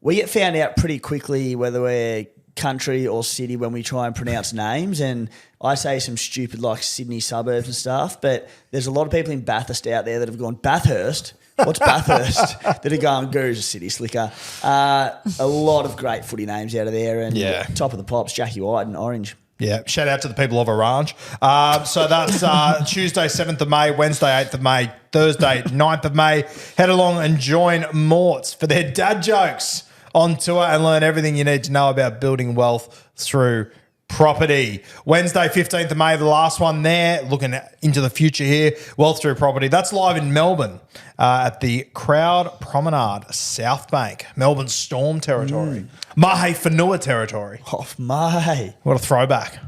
We get found out pretty quickly whether we're country or city when we try and pronounce names, and I say some stupid like Sydney suburbs and stuff, but there's a lot of people in Bathurst out there that have gone, Bathurst? What's Bathurst? That are going, Guru's a city slicker. A lot of great footy names out of there, and top of the pops, Jackie White and Orange. Yeah, shout out to the people of Orange. So that's Tuesday, 7th of May, Wednesday, 8th of May, Thursday, 9th of May. Head along and join Morts for their dad jokes on tour and learn everything you need to know about building wealth through property. Wednesday, 15th of May, the last one there, looking into the future here, Wealth Through Property. That's live in Melbourne at the Crowd Promenade, South Bank, Melbourne Storm territory, Mahe Whenua territory. Oh, Mahe. What a throwback.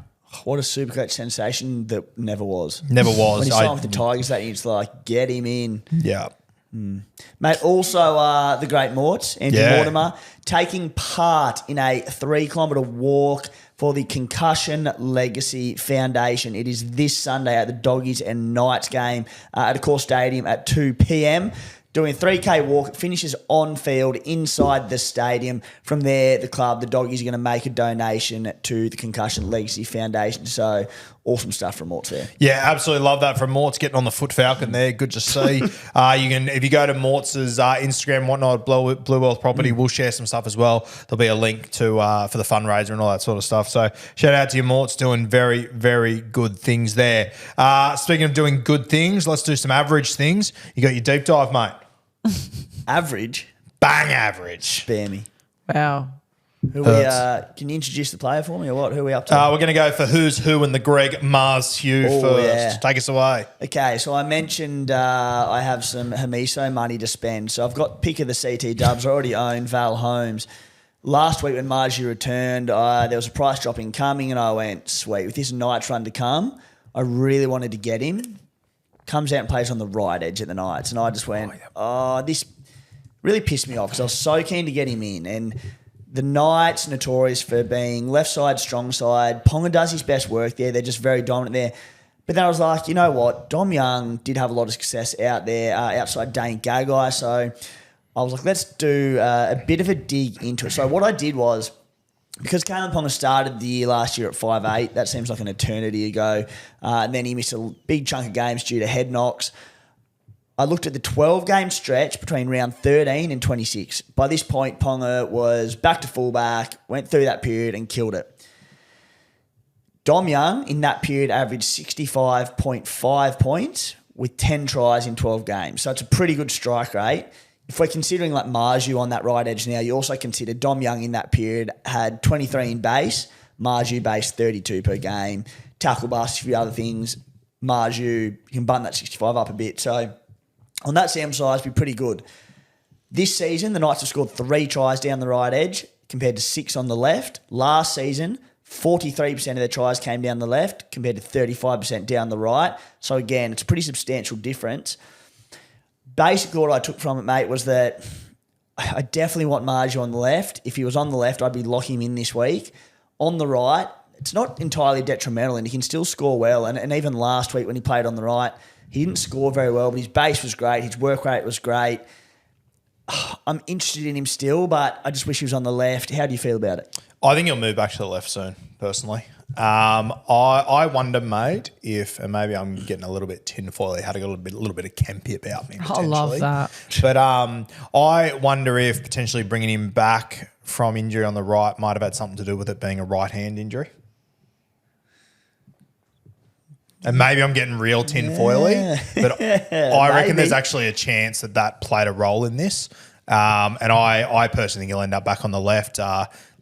What a Supercoach sensation that never was. Never was. When he signed with the Tigers, that it's like, get him in. Yeah. Mate, also the great Morts, Andrew Mortimer, taking part in a 3-kilometre walk for the Concussion Legacy Foundation. It is this Sunday at the Doggies and Knights game at Accor Stadium at 2 p.m. Doing a 3K walk. It finishes on field inside the stadium. From there, the club, the Doggies, are going to make a donation to the Concussion Legacy Foundation. So awesome stuff from Morts there. Yeah, absolutely love that from Morts, getting on the foot falcon there. Good to see. You can, if you go to Morts' Instagram and whatnot, Blue Wealth Property, we'll share some stuff as well. There'll be a link to for the fundraiser and all that sort of stuff. So shout out to you, Morts, doing very, very good things there. Speaking of doing good things, let's do some average things. You got your deep dive, mate. Average? Bang average. Spare me. Wow. Can you introduce the player for me or what? Who are we up to? We're going to go for Who's Who and the Greg Mars Hugh first. Yeah. Take us away. Okay, so I mentioned I have some Hamiso money to spend. So I've got pick of the CT dubs. I already own Val Holmes. Last week when Margie returned, there was a price drop incoming and I went, sweet, with this Knights run to come, I really wanted to get him. Comes out and plays on the right edge at the Knights. And I just went, this really pissed me off because I was so keen to get him in. And the Knights notorious for being left side, strong side. Ponga does his best work there. They're just very dominant there. But then I was like, you know what? Dom Young did have a lot of success out there outside Dane Gagai. So I was like, let's do a bit of a dig into it. So what I did was, because Kalen Ponga started the year last year at 5'8", that seems like an eternity ago, and then he missed a big chunk of games due to head knocks. I looked at the 12-game stretch between round 13 and 26. By this point, Ponga was back to fullback, went through that period and killed it. Dom Young, in that period, averaged 65.5 points with 10 tries in 12 games. So it's a pretty good strike rate. If we're considering like Marju on that right edge now, you also consider Dom Young in that period had 23 in base, Marju base 32 per game, tackle bust, a few other things. Marju, you can button that 65 up a bit. So on that sample size, be pretty good. This season, the Knights have scored 3 tries down the right edge compared to 6 on the left. Last season, 43% of their tries came down the left compared to 35% down the right. So again, it's a pretty substantial difference. Basically, what I took from it, mate, was that I definitely want Marju on the left. If he was on the left, I'd be locking him in this week. On the right, it's not entirely detrimental and he can still score well. And even last week when he played on the right, he didn't score very well, but his base was great. His work rate was great. I'm interested in him still, but I just wish he was on the left. How do you feel about it? I think he'll move back to the left soon, personally. I wonder, mate, if, and maybe I'm getting a little bit tinfoily, had a little bit of Kempy about me. I love that. But I wonder if potentially bringing him back from injury on the right might have had something to do with it being a right hand injury. And maybe I'm getting real tinfoily, but I reckon there's actually a chance that played a role in this. And I personally think he'll end up back on the left.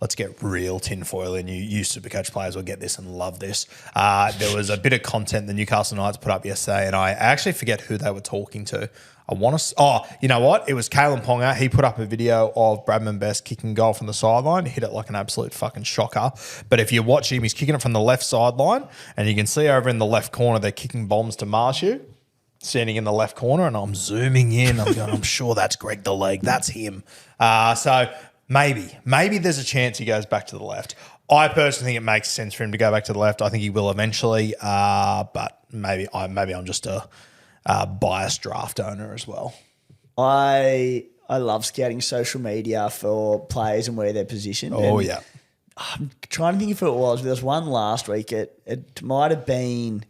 Let's get real tinfoil in. You Supercoach players will get this and love this. There was a bit of content the Newcastle Knights put up yesterday, and I actually forget who they were talking to. You know what? It was Kalen Ponga. He put up a video of Bradman Best kicking goal from the sideline. Hit it like an absolute fucking shocker. But if you watch him, he's kicking it from the left sideline, and you can see over in the left corner they're kicking bombs to Marshu, standing in the left corner, and I'm zooming in. I'm going, I'm sure that's Greg the Leg. That's him. So maybe there's a chance he goes back to the left. I personally think it makes sense for him to go back to the left. I think he will eventually, but maybe I'm just a biased draft owner as well. I love scouting social media for players and where they're positioned. Yeah. I'm trying to think if it was. There was one last week. It might have been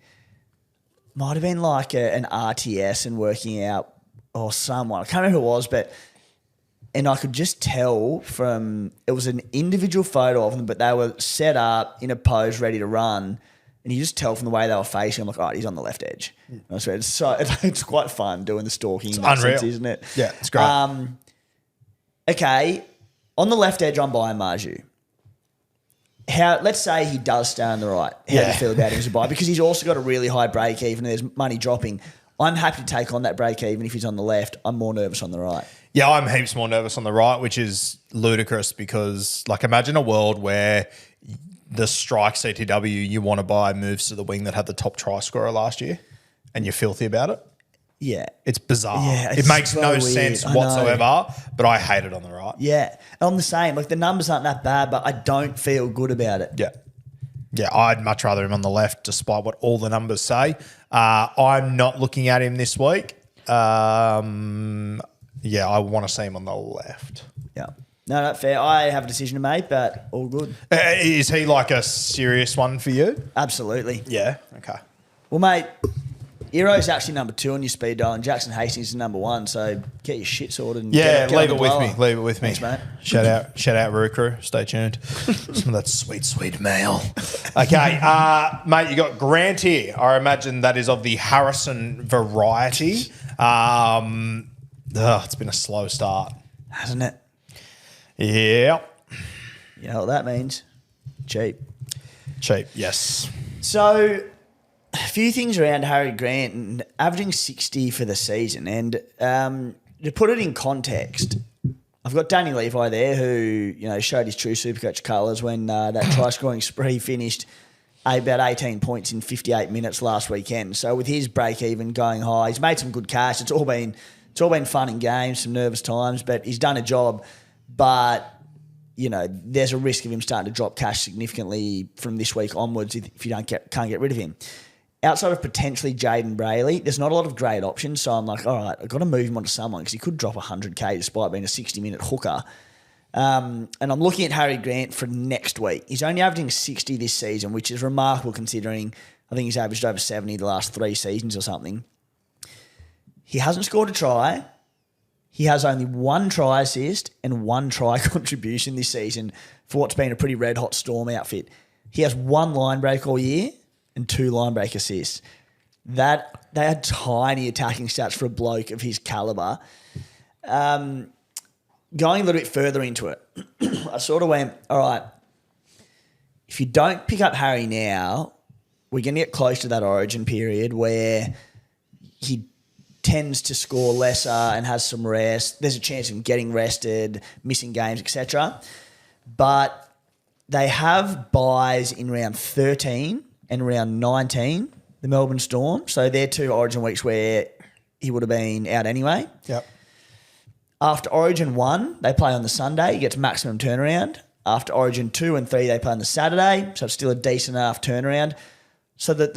like an RTS and working out or someone. I can't remember who it was, and I could just tell it was an individual photo of them, but they were set up in a pose ready to run. And you just tell from the way they were facing, I'm like, all right, he's on the left edge. I swear, it's quite fun doing the stalking. It's unreal, sense, isn't it? Yeah, it's great. Okay, on the left edge, I'm buying Marju. Let's say he does stay on the right. How do you feel about him as a buy? Because he's also got a really high break even and there's money dropping. I'm happy to take on that break even if he's on the left. I'm more nervous on the right. Yeah, I'm heaps more nervous on the right, which is ludicrous because, like, imagine a world where the strike CTW you want to buy moves to the wing that had the top try scorer last year and you're filthy about it. Yeah. It's bizarre. Yeah, it makes so no weird. sense whatsoever, but I hate it on the right. Yeah. I'm the same. Like, the numbers aren't that bad, but I don't feel good about it. Yeah. Yeah, I'd much rather him on the left despite what all the numbers say. I'm not looking at him this week. I want to see him on the left. Yeah. No, fair. I have a decision to make, but all good. Is he like a serious one for you? Absolutely. Yeah. Okay. Well, mate, Hero's actually number 2 on your speed dial and Jackson Hastings is number 1, so get your shit sorted. And get leave it with me. Leave it with me. Thanks, mate. Shout out Roo Crew. Stay tuned. Some of that sweet mail. Okay, mate, you got Grant here. I imagine that is of the Harrison variety. It's been a slow start. Hasn't it? Yeah. You know what that means? Cheap. Cheap, yes. So, a few things around Harry Grant and averaging 60 for the season. And to put it in context, I've got Danny Levi there who, showed his true Supercoach colours when that try-scoring spree finished about 18 points in 58 minutes last weekend. So with his break-even going high, he's made some good cash. It's all been fun and games, some nervous times, but he's done a job. But, there's a risk of him starting to drop cash significantly from this week onwards if you can't get rid of him. Outside of potentially Jaden Brayley, there's not a lot of great options. So I'm like, all right, I've got to move him onto someone because he could drop 100K despite being a 60-minute hooker. And I'm looking at Harry Grant for next week. He's only averaging 60 this season, which is remarkable considering I think he's averaged over 70 the last 3 seasons or something. He hasn't scored a try. He has only 1 try assist and 1 try contribution this season for what's been a pretty red-hot Storm outfit. He has 1 line break all year and 2 line break assists. They are tiny attacking stats for a bloke of his calibre. Going a little bit further into it, I sort of went, all right, if you don't pick up Harry now, we're going to get close to that origin period where he tends to score lesser and has some rest. There's a chance of him getting rested, missing games, etc. But they have buys in round 13 and round 19, the Melbourne Storm. So they're 2 origin weeks where he would have been out anyway. Yep. After Origin 1, they play on the Sunday. He gets maximum turnaround. After Origin 2 and 3, they play on the Saturday. So it's still a decent enough turnaround. So that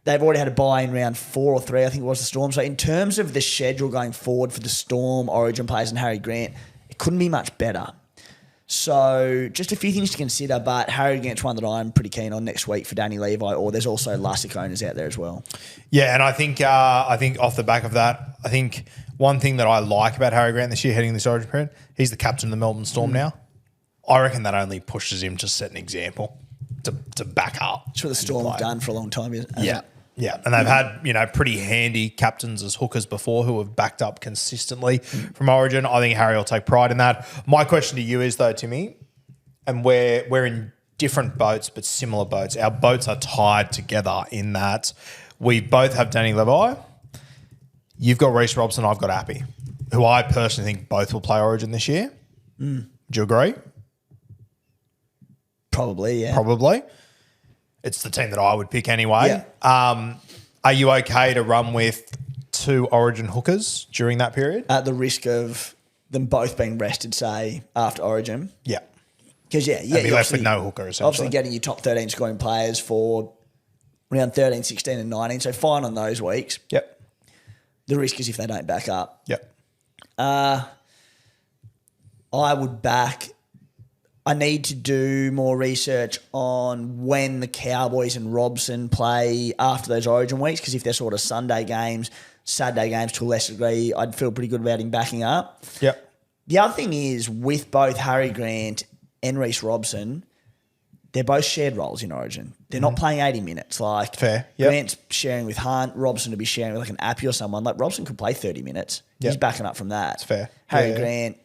they've already had a bye in round 4 or 3, I think it was the Storm. So in terms of the schedule going forward for the Storm, Origin players and Harry Grant, it couldn't be much better. So just a few things to consider, but Harry Grant's one that I'm pretty keen on next week for Danny Levi, or there's also Lussick owners out there as well. Yeah, and I think off the back of that, I think one thing that I like about Harry Grant this year heading this Origin period, he's the captain of the Melbourne Storm now. I reckon that only pushes him to set an example to back up. That's what the Storm have done for a long time, isn't it? Yeah. Yeah, and they've had pretty handy captains as hookers before who have backed up consistently from Origin. I think Harry will take pride in that. My question to you is though, Timmy, and we're in different boats but similar boats. Our boats are tied together in that we both have Danny Levi. You've got Reece Robson, I've got Appy, who I personally think both will play Origin this year. Do you agree? Probably, yeah. Probably. It's the team that I would pick anyway. Yeah. Are you okay to run with 2 Origin hookers during that period? At the risk of them both being rested, say, after Origin? Yeah. Because, and be left with no hooker, essentially. Obviously getting your top 13 scoring players for round 13, 16 and 19, so fine on those weeks. Yep. The risk is if they don't back up. Yep. I would back... I need to do more research on when the Cowboys and Robson play after those Origin weeks, because if they're sort of Sunday games, Saturday games to a lesser degree, I'd feel pretty good about him backing up. Yep. The other thing is with both Harry Grant and Reece Robson, they're both shared roles in Origin. They're not playing 80 minutes. Like fair. Yep. Grant's sharing with Hunt, Robson to be sharing with like an Appy or someone. Like Robson could play 30 minutes. Yep. He's backing up from that. That's fair. Harry Grant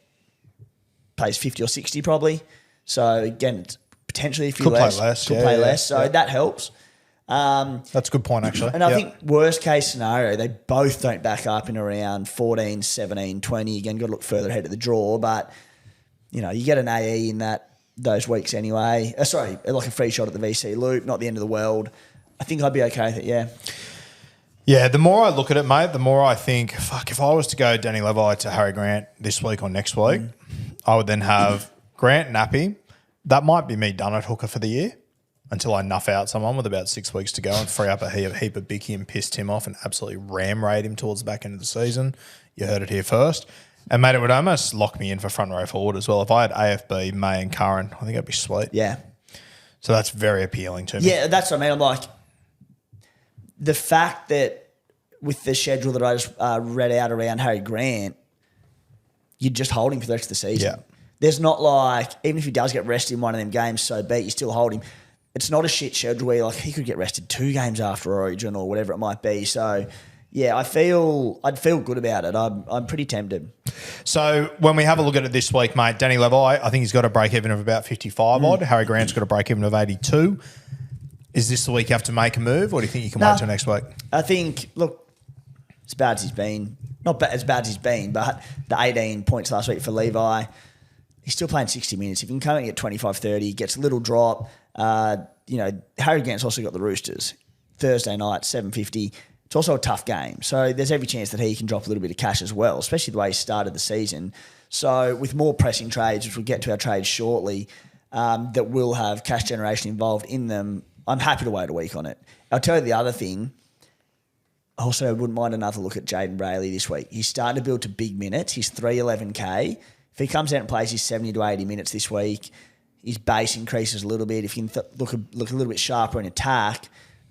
plays 50 or 60 probably. So again, it's potentially a few less. Could play less. So that helps. That's a good point, actually. And I think worst case scenario, they both don't back up in around 14, 17, 20. Again, got to look further ahead of the draw. But, you get an AE in those weeks anyway. Like a free shot at the VC loop, not the end of the world. I think I'd be okay with it, yeah. Yeah, the more I look at it, mate, the more I think, fuck, if I was to go Danny Levi to Harry Grant this week or next week, I would then have Grant and Appy. That might be me done at hooker for the year until I nuff out someone with about 6 weeks to go and free up a heap of Bicky and piss Tim off and absolutely ram raid him towards the back end of the season. You heard it here first. And, mate, it would almost lock me in for front row forward as well. If I had AFB, May and Curran, I think that'd be sweet. Yeah. So that's very appealing to me. Yeah, that's what I mean. I'm like, the fact that with the schedule that I just read out around Harry Grant, you're just holding for the rest of the season. Yeah. There's not like, even if he does get rested in one of them games, so be it, you still hold him. It's not a shit schedule where he could get rested 2 games after Origin or whatever it might be. So, I'd feel good about it. I'm pretty tempted. So when we have a look at it this week, mate, Danny Levi, I think he's got a break even of about 55 odd. Harry Grant's got a break even of 82. Is this the week you have to make a move, or do you think you can wait till next week? I think, look, as bad as he's been, not as bad as he's been, but the 18 points last week for Levi, he's still playing 60 minutes. If he can come in at 25-30, gets a little drop. Harry Grant's also got the Roosters. Thursday night, 7:50. It's also a tough game. So there's every chance that he can drop a little bit of cash as well, especially the way he started the season. So with more pressing trades, which we'll get to our trades shortly, that will have cash generation involved in them, I'm happy to wait a week on it. I'll tell you the other thing. Also, I wouldn't mind another look at Jaden Brayley this week. He's starting to build to big minutes. He's 311K. If he comes out and plays his 70 to 80 minutes this week, his base increases a little bit. If he can look a little bit sharper in attack,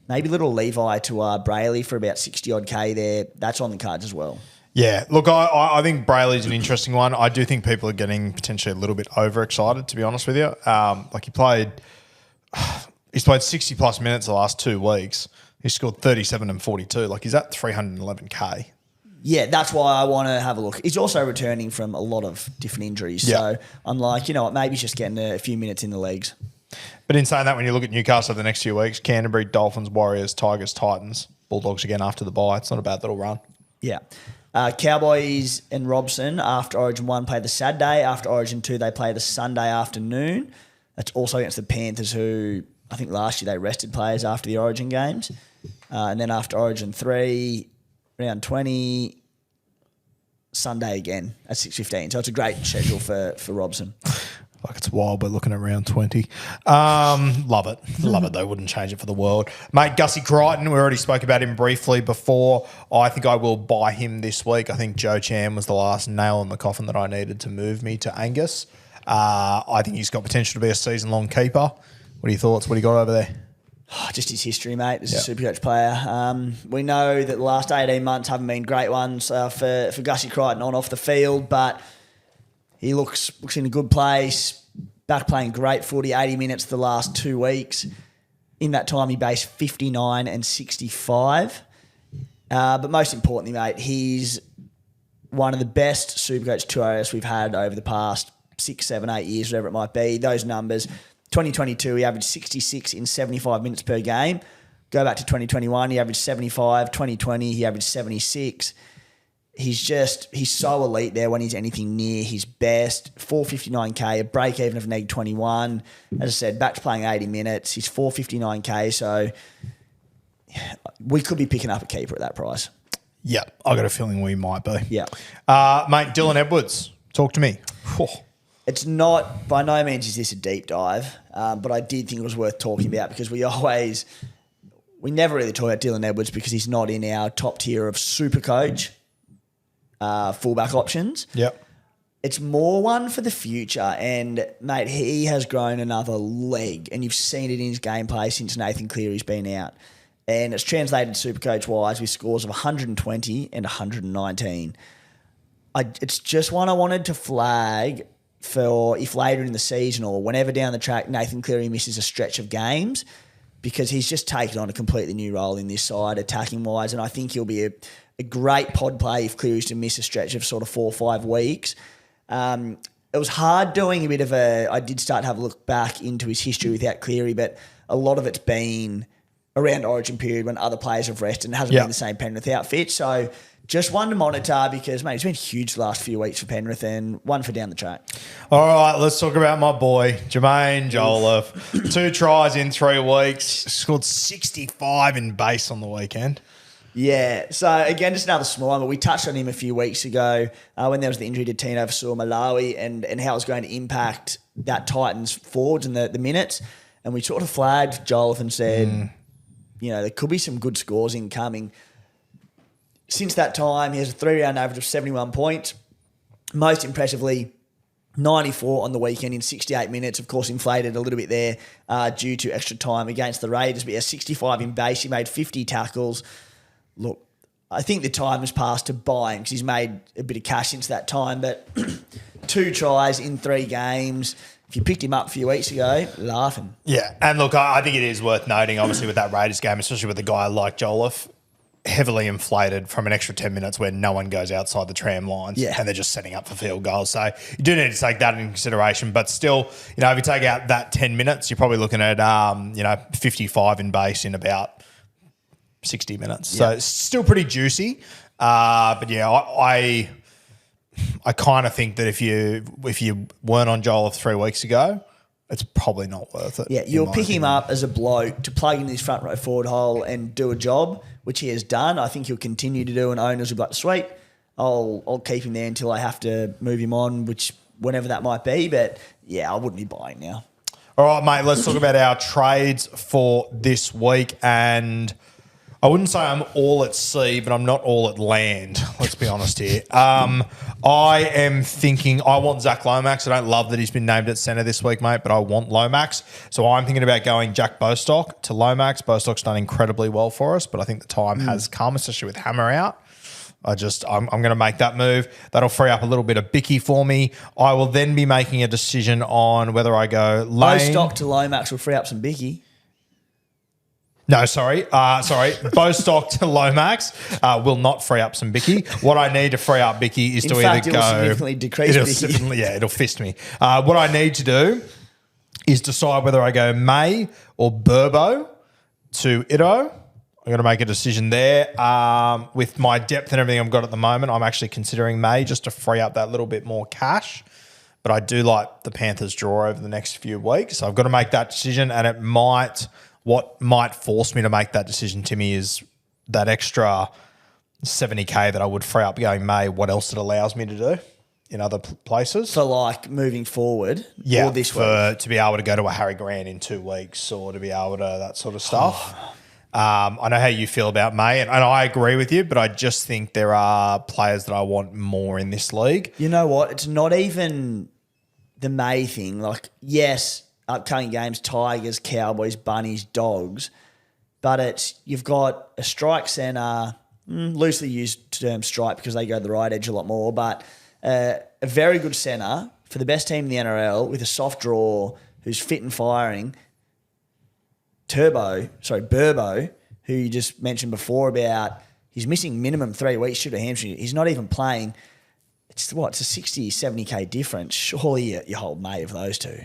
maybe little Levi to Brayley for about 60-odd K there. That's on the cards as well. Yeah, look, I think Brayley's an interesting one. I do think people are getting potentially a little bit overexcited, to be honest with you. He's played 60-plus minutes the last 2 weeks. He's scored 37 and 42. Like, he's at 311K. Yeah, that's why I want to have a look. He's also returning from a lot of different injuries. Yeah. So I'm like, you know what, maybe he's just getting a few minutes in the legs. But in saying that, when you look at Newcastle the next few weeks, Canterbury, Dolphins, Warriors, Tigers, Titans, Bulldogs again after the bye. It's not a bad little run. Yeah. Cowboys and Robson after Origin 1 play the Saturday. After Origin 2, they play the Sunday afternoon. That's also against the Panthers, who I think last year they rested players after the Origin games. And then after Origin 3, round 20, Sunday again at 6:15. So it's a great schedule for Robson. Like, it's wild. We're looking at round 20. Love it. Love it, though. Wouldn't change it for the world. Mate, Gussie Crichton, we already spoke about him briefly before. I think I will buy him this week. I think Joe Chan was the last nail in the coffin that I needed to move me to Angus. I think he's got potential to be a season-long keeper. What are your thoughts? What do you got over there? Just his history, mate, as a Supercoach player. We know that the last 18 months haven't been great ones for Gussie Crichton on off the field, but he looks in a good place, back playing great footy, 80 minutes the last 2 weeks. In that time, he based 59 and 65. But most importantly, mate, he's one of the best Supercoach tourists we've had over the past 6, 7, 8 years, whatever it might be. Those numbers, 2022, he averaged 66 in 75 minutes per game. Go back to 2021, he averaged 75. 2020, he averaged 76. He's so elite there when he's anything near his best. 459K, a break even of -21. As I said, back to playing 80 minutes. He's 459K, so we could be picking up a keeper at that price. Yeah, I got a feeling we might be. Yeah. Mate, Dylan Edwards, talk to me. It's not, by no means is this a deep dive, but I did think it was worth talking about because we never really talk about Dylan Edwards because he's not in our top tier of Supercoach fullback options. Yep. It's more one for the future, and mate, he has grown another leg, and you've seen it in his gameplay since Nathan Cleary's been out, and it's translated Supercoach wise with scores of 120 and 119. It's just one I wanted to flag for if later in the season or whenever down the track Nathan Cleary misses a stretch of games, because he's just taken on a completely new role in this side attacking wise, and I think he'll be a great pod play if Cleary's to miss a stretch of sort of 4 or 5 weeks. It was hard doing a bit of I did start to have a look back into his history without Cleary, but a lot of it's been around Origin period when other players have rested and it hasn't been the same Penrith outfit. So just one to monitor because, mate, it's been huge the last few weeks for Penrith and one for down the track. All right, let's talk about my boy, Jermaine Jolliffe. 2 tries in 3 weeks. Scored 65 in base on the weekend. Yeah, so again, just another small one, but we touched on him a few weeks ago when there was the injury to Tino Malawi and how it was going to impact that Titans forwards and the minutes. And we sort of flagged Jolliffe and said, there could be some good scores incoming. Since that time, he has a 3-round average of 71 points. Most impressively, 94 on the weekend in 68 minutes. Of course, inflated a little bit there due to extra time against the Raiders. But he has 65 in base. He made 50 tackles. Look, I think the time has passed to buy him because he's made a bit of cash since that time. But 2 tries in 3 games. If you picked him up a few weeks ago, laughing. Yeah, and look, I think it is worth noting, obviously, with that Raiders game, especially with a guy like Jolliffe, heavily inflated from an extra 10 minutes where no one goes outside the tram lines and they're just setting up for field goals. So you do need to take that into consideration. But still, if you take out that 10 minutes, you're probably looking at, 55 in base in about 60 minutes. So it's still pretty juicy. But yeah, I kind of think that if you weren't on Joel 3 weeks ago, it's probably not worth it. Yeah, you'll pick him up as a bloke to plug in his front row forward hole and do a job, which he has done. I think he'll continue to do, and owners will be like, sweet, I'll keep him there until I have to move him on, which whenever that might be. But yeah, I wouldn't be buying now. All right, mate, let's talk about our trades for this week. And I wouldn't say I'm all at sea, but I'm not all at land. Let's be honest here. I am thinking I want Zach Lomax. I don't love that he's been named at centre this week, mate, but I want Lomax. So I'm thinking about going Jack Bostock to Lomax. Bostock's done incredibly well for us, but I think the time has come, especially with Hammer out. I'm going to make that move. That'll free up a little bit of Bicky for me. I will then be making a decision on whether I go Lane. Bostock to Lomax will free up some Bicky. No, sorry. Bostock to Lomax will not free up some Bicky. What I need to free up Bicky is to either go. It'll significantly decrease Bicky. It'll fist me. What I need to do is decide whether I go May or Burbo to Ito. I'm going to make a decision there. With my depth and everything I've got at the moment, I'm actually considering May just to free up that little bit more cash. But I do like the Panthers draw over the next few weeks. So I've got to make that decision, and what might force me to make that decision, Timmy, is that extra 70K that I would free up going May, what else it allows me to do in other places. For like moving forward Yeah, or this week. to be able to go to a Harry Grant in 2 weeks or to be able to that sort of stuff. I know how you feel about May, and I agree with you, but I just think there are players that I want more in this league. You know what? It's not even the May thing. Like, yes, upcoming games, Tigers, Cowboys, Bunnies, Dogs, but you've got a strike centre, loosely used term strike because they go to the right edge a lot more, but a very good centre for the best team in the NRL with a soft draw who's fit and firing. Burbo, who you just mentioned before about he's missing minimum 3 weeks due to hamstring. He's not even playing. It's a 60, 70K difference. Surely you hold May of those two.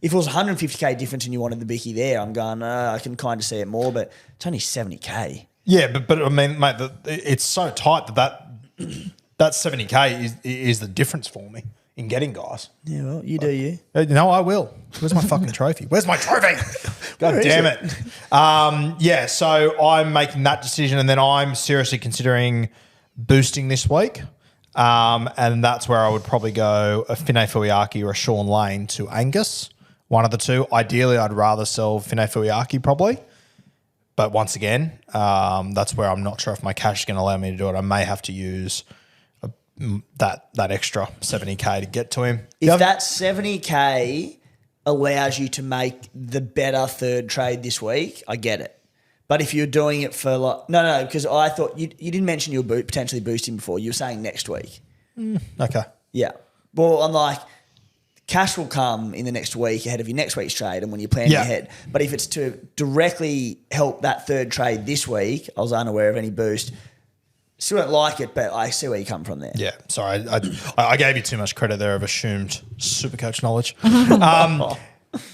If it was 150K difference and you wanted the Bicky there, I'm going, I can kind of see it more, but it's only 70K. Yeah, but I mean, mate, it's so tight that 70K is the difference for me in getting guys. Yeah, well, you do you. No, I will. Where's my fucking trophy? Where's my trophy? God damn it. So I'm making that decision, and then I'm seriously considering boosting this week. And that's where I would probably go a Finay Fuiaki or a Sean Lane to Angus. One of the two. Ideally, I'd rather sell Finay Fuiaki probably. But once again, that's where I'm not sure if my cash is going to allow me to do it. I may have to use that extra 70K to get to him. If that 70K allows you to make the better third trade this week, I get it. But if you're doing it for no, because I thought you didn't mention you'll potentially boost him before. You were saying next week. Okay. Yeah. Well, I'm like, cash will come in the next week ahead of your next week's trade and when you're planning ahead. But if it's to directly help that third trade this week, I was unaware of any boost. Still don't like it, but I see where you come from there. Yeah, sorry. I gave you too much credit there of assumed SuperCoach knowledge.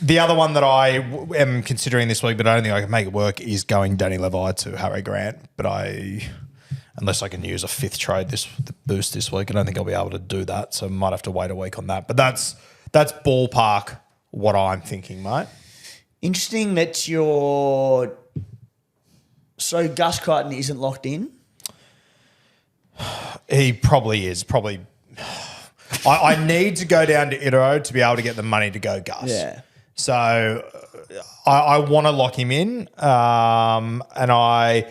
The other one that I am considering this week, but I don't think I can make it work, is going Danny Levi to Harry Grant. But unless I can use a fifth trade the boost this week, I don't think I'll be able to do that. So I might have to wait a week on that. But that's ballpark what I'm thinking, mate. Interesting that so Gus Crichton isn't locked in? He probably is. I need to go down to Itero to be able to get the money to go Gus. Yeah. So I want to lock him in, and I've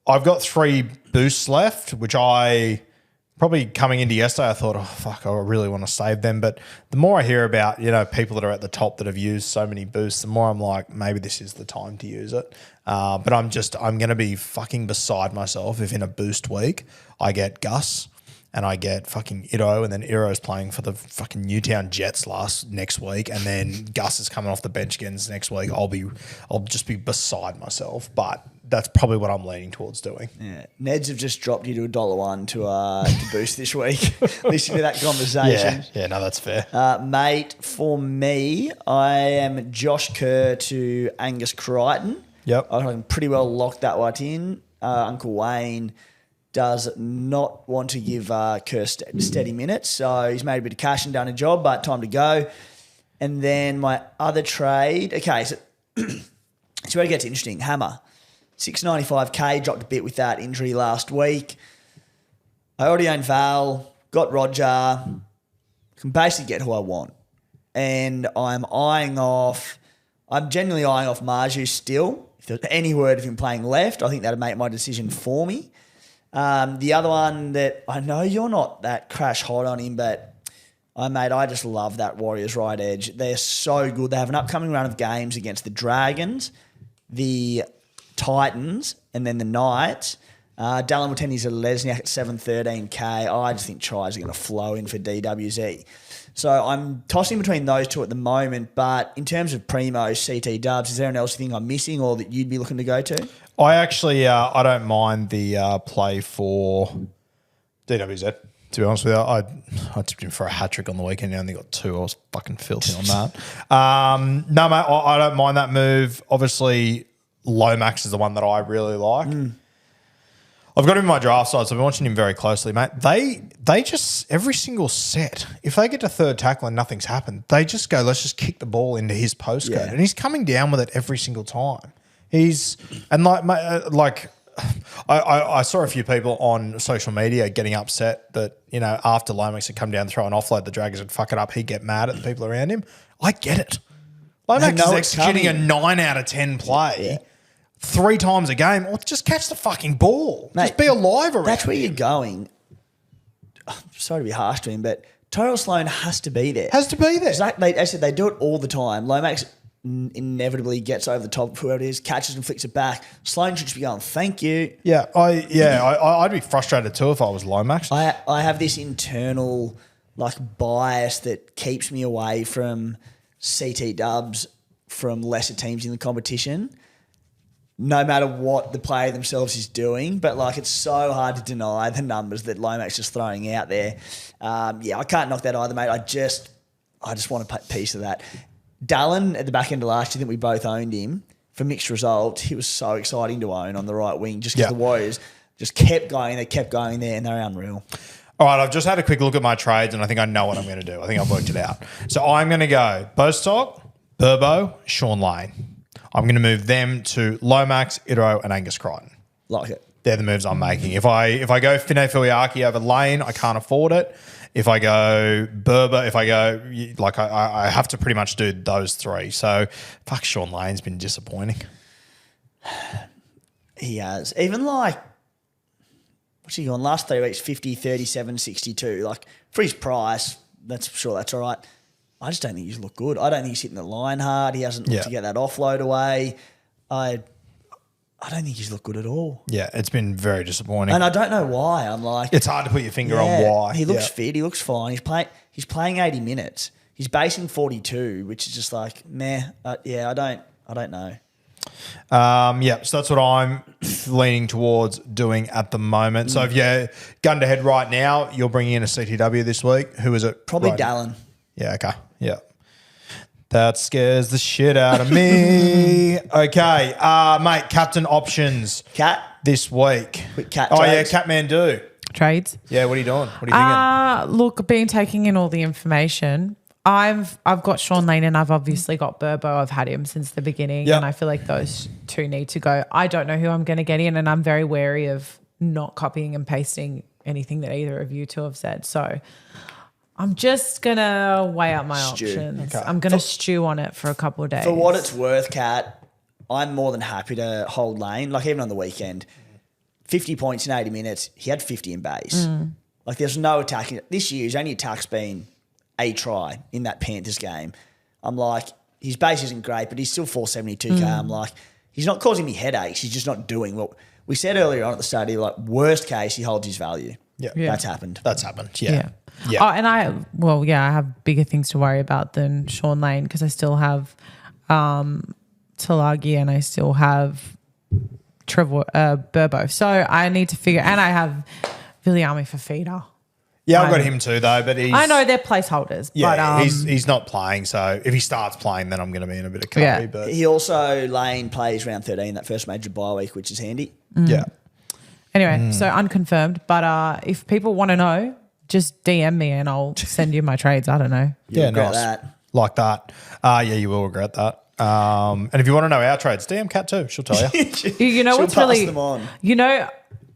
got 3 boosts left, which I probably coming into yesterday I thought, oh fuck, I really want to save them. But the more I hear about people that are at the top that have used so many boosts, the more I'm like, maybe this is the time to use it. But I'm going to be fucking beside myself if in a boost week I get Gus. and I get fucking Iro, and then Iro's playing for the fucking Newtown Jets next week, and then Gus is coming off the bench again next week, I'll just be beside myself. But that's probably what I'm leaning towards doing. Yeah. Neds have just dropped you to $1.01 to boost this week. Listen to that conversation. Yeah, no, that's fair. Mate, for me, I am Josh Kerr to Angus Crichton. Yep. I can pretty well lock that one in. Uncle Wayne does not want to give Kerr steady minutes, so he's made a bit of cash and done a job, but time to go. And then my other trade, okay, so it's where it gets interesting. Hammer, 695K, dropped a bit with that injury last week. I already own Val, got Roger, can basically get who I want. And I'm genuinely eyeing off Marju still. If there's any word of him playing left, I think that'd make my decision for me. The other one that I know you're not that crash hot on him, but I just love that Warriors right edge. They're so good. They have an upcoming run of games against the Dragons, the Titans, and then the Knights. Dallin Wateni's a Lesniak at 713K. I just think tries are going to flow in for DWZ. So I'm tossing between those two at the moment, but in terms of Primo's, CT Dubs, is there anyone else you think I'm missing or that you'd be looking to go to? I actually, I don't mind the play for DWZ, to be honest with you. I tipped him for a hat-trick on the weekend. He only got 2. I was fucking filthy on that. No, mate, I don't mind that move. Obviously, Lomax is the one that I really like. I've got him in my draft side, so I've been watching him very closely, mate. They just, every single set, if they get to third tackle and nothing's happened, they just go, let's just kick the ball into his postcode. Yeah. And he's coming down with it every single time. I saw a few people on social media getting upset that, after Lomax had come down and throw an offload, the Dragons would fuck it up. He'd get mad at the people around him. I get it. Lomax is executing a 9 out of 10 play. 3 times a game, or just catch the fucking ball. Mate, just be alive around. That's where you're going. I'm sorry to be harsh to him, but Tyrell Sloan has to be there. Has to be there. I said they do it all the time. Lomax inevitably gets over the top of whoever it is, catches and flicks it back. Sloan should just be going, thank you. Yeah, I'd be frustrated too if I was Lomax. I have this internal bias that keeps me away from CT Dubs from lesser teams in the competition, no matter what the player themselves is doing. But it's so hard to deny the numbers that Lomax is throwing out there. I can't knock that either, mate. I just want a piece of that. Dallin at the back end of last year, I think we both owned him for mixed results. He was so exciting to own on the right wing just because the Warriors just kept going there, and they're unreal. All right, I've just had a quick look at my trades, and I think I know what I'm going to do. I think I've worked it out. So I'm going to go Bostock, Burbo, Sean Lane. I'm going to move them to Lomax, Iro, and Angus Crichton. Like it. They're the moves I'm making. If I go Fine Filiaki over Lane, I can't afford it. If I go Berber, I have to pretty much do those 3. So, fuck, Sean Lane's been disappointing. He has. Even what's he gone? Last 3 weeks, 50, 37, 62. For his price, that's all right. I just don't think he's looked good. I don't think he's hitting the line hard. He hasn't looked to get that offload away. I don't think he's looked good at all. Yeah, it's been very disappointing. And I don't know why. I'm it's hard to put your finger on why. He looks fit. He looks fine. He's playing 80 minutes. He's basing 42, which is just meh. I don't know. So that's what I'm leaning towards doing at the moment. So if you're gun to head right now, you're bringing in a CTW this week. Who is it? Probably Dallin. Yeah, okay. Yeah. That scares the shit out of me. Okay. Mate, captain options. Cat. This week. Quick cat trades. Catman do. Trades. Yeah, what are you doing? What are you thinking? Look, I've been taking in all the information. I've got Sean Lane and I've obviously got Burbo. I've had him since the beginning and I feel like those 2 need to go. I don't know who I'm going to get in and I'm very wary of not copying and pasting anything that either of you 2 have said. So I'm just going to weigh out my options. Okay. I'm going to stew on it for a couple of days. For what it's worth, Kat, I'm more than happy to hold Lane. Even on the weekend, 50 points in 80 minutes, he had 50 in base. There's no attacking. This year, his only attack's been a try in that Panthers game. I'm his base isn't great, but he's still 472K. I'm he's not causing me headaches. He's just not doing what we said earlier on at the start. Worst case, he holds his value. Yeah. That's happened. That's happened. Yeah. Oh, and I have bigger things to worry about than Sean Lane because I still have Talagi and I still have Trevor Burbo. So I need to figure, and I have Viliami for feeder. Yeah, I've got him too though, but I know they're placeholders. Yeah, but, he's not playing, so if he starts playing, then I'm going to be in a bit of curry. Yeah. But He also, Lane plays round 13, that first major bye week, which is handy. yeah. Anyway, so unconfirmed. But if people want to know, just DM me and I'll send you my trades. I don't know. Yeah, regret nice. that. Like that. Yeah, you will regret that. And if you want to know our trades, DM Kat too. She'll tell you. You know She'll what's pass really, them on. you know,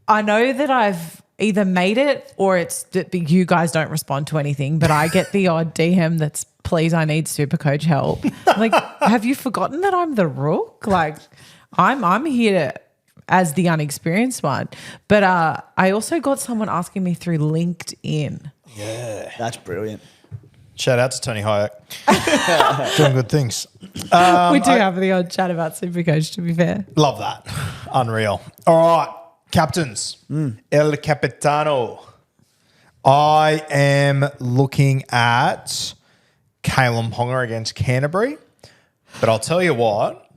I know that I've either made it or it's that you guys don't respond to anything, but I get the odd DM that's, please, I need SuperCoach help. Like, have you forgotten that I'm the rook? Like, I'm here as the unexperienced one. But I also got someone asking me through LinkedIn. Yeah. That's brilliant. Shout out to Tony Hayek. Doing good things. We do have the odd chat about SuperCoach, to be fair. Love that. Unreal. All right. Captains. El Capitano. I am looking at Kalen Ponga against Canterbury. But I'll tell you what.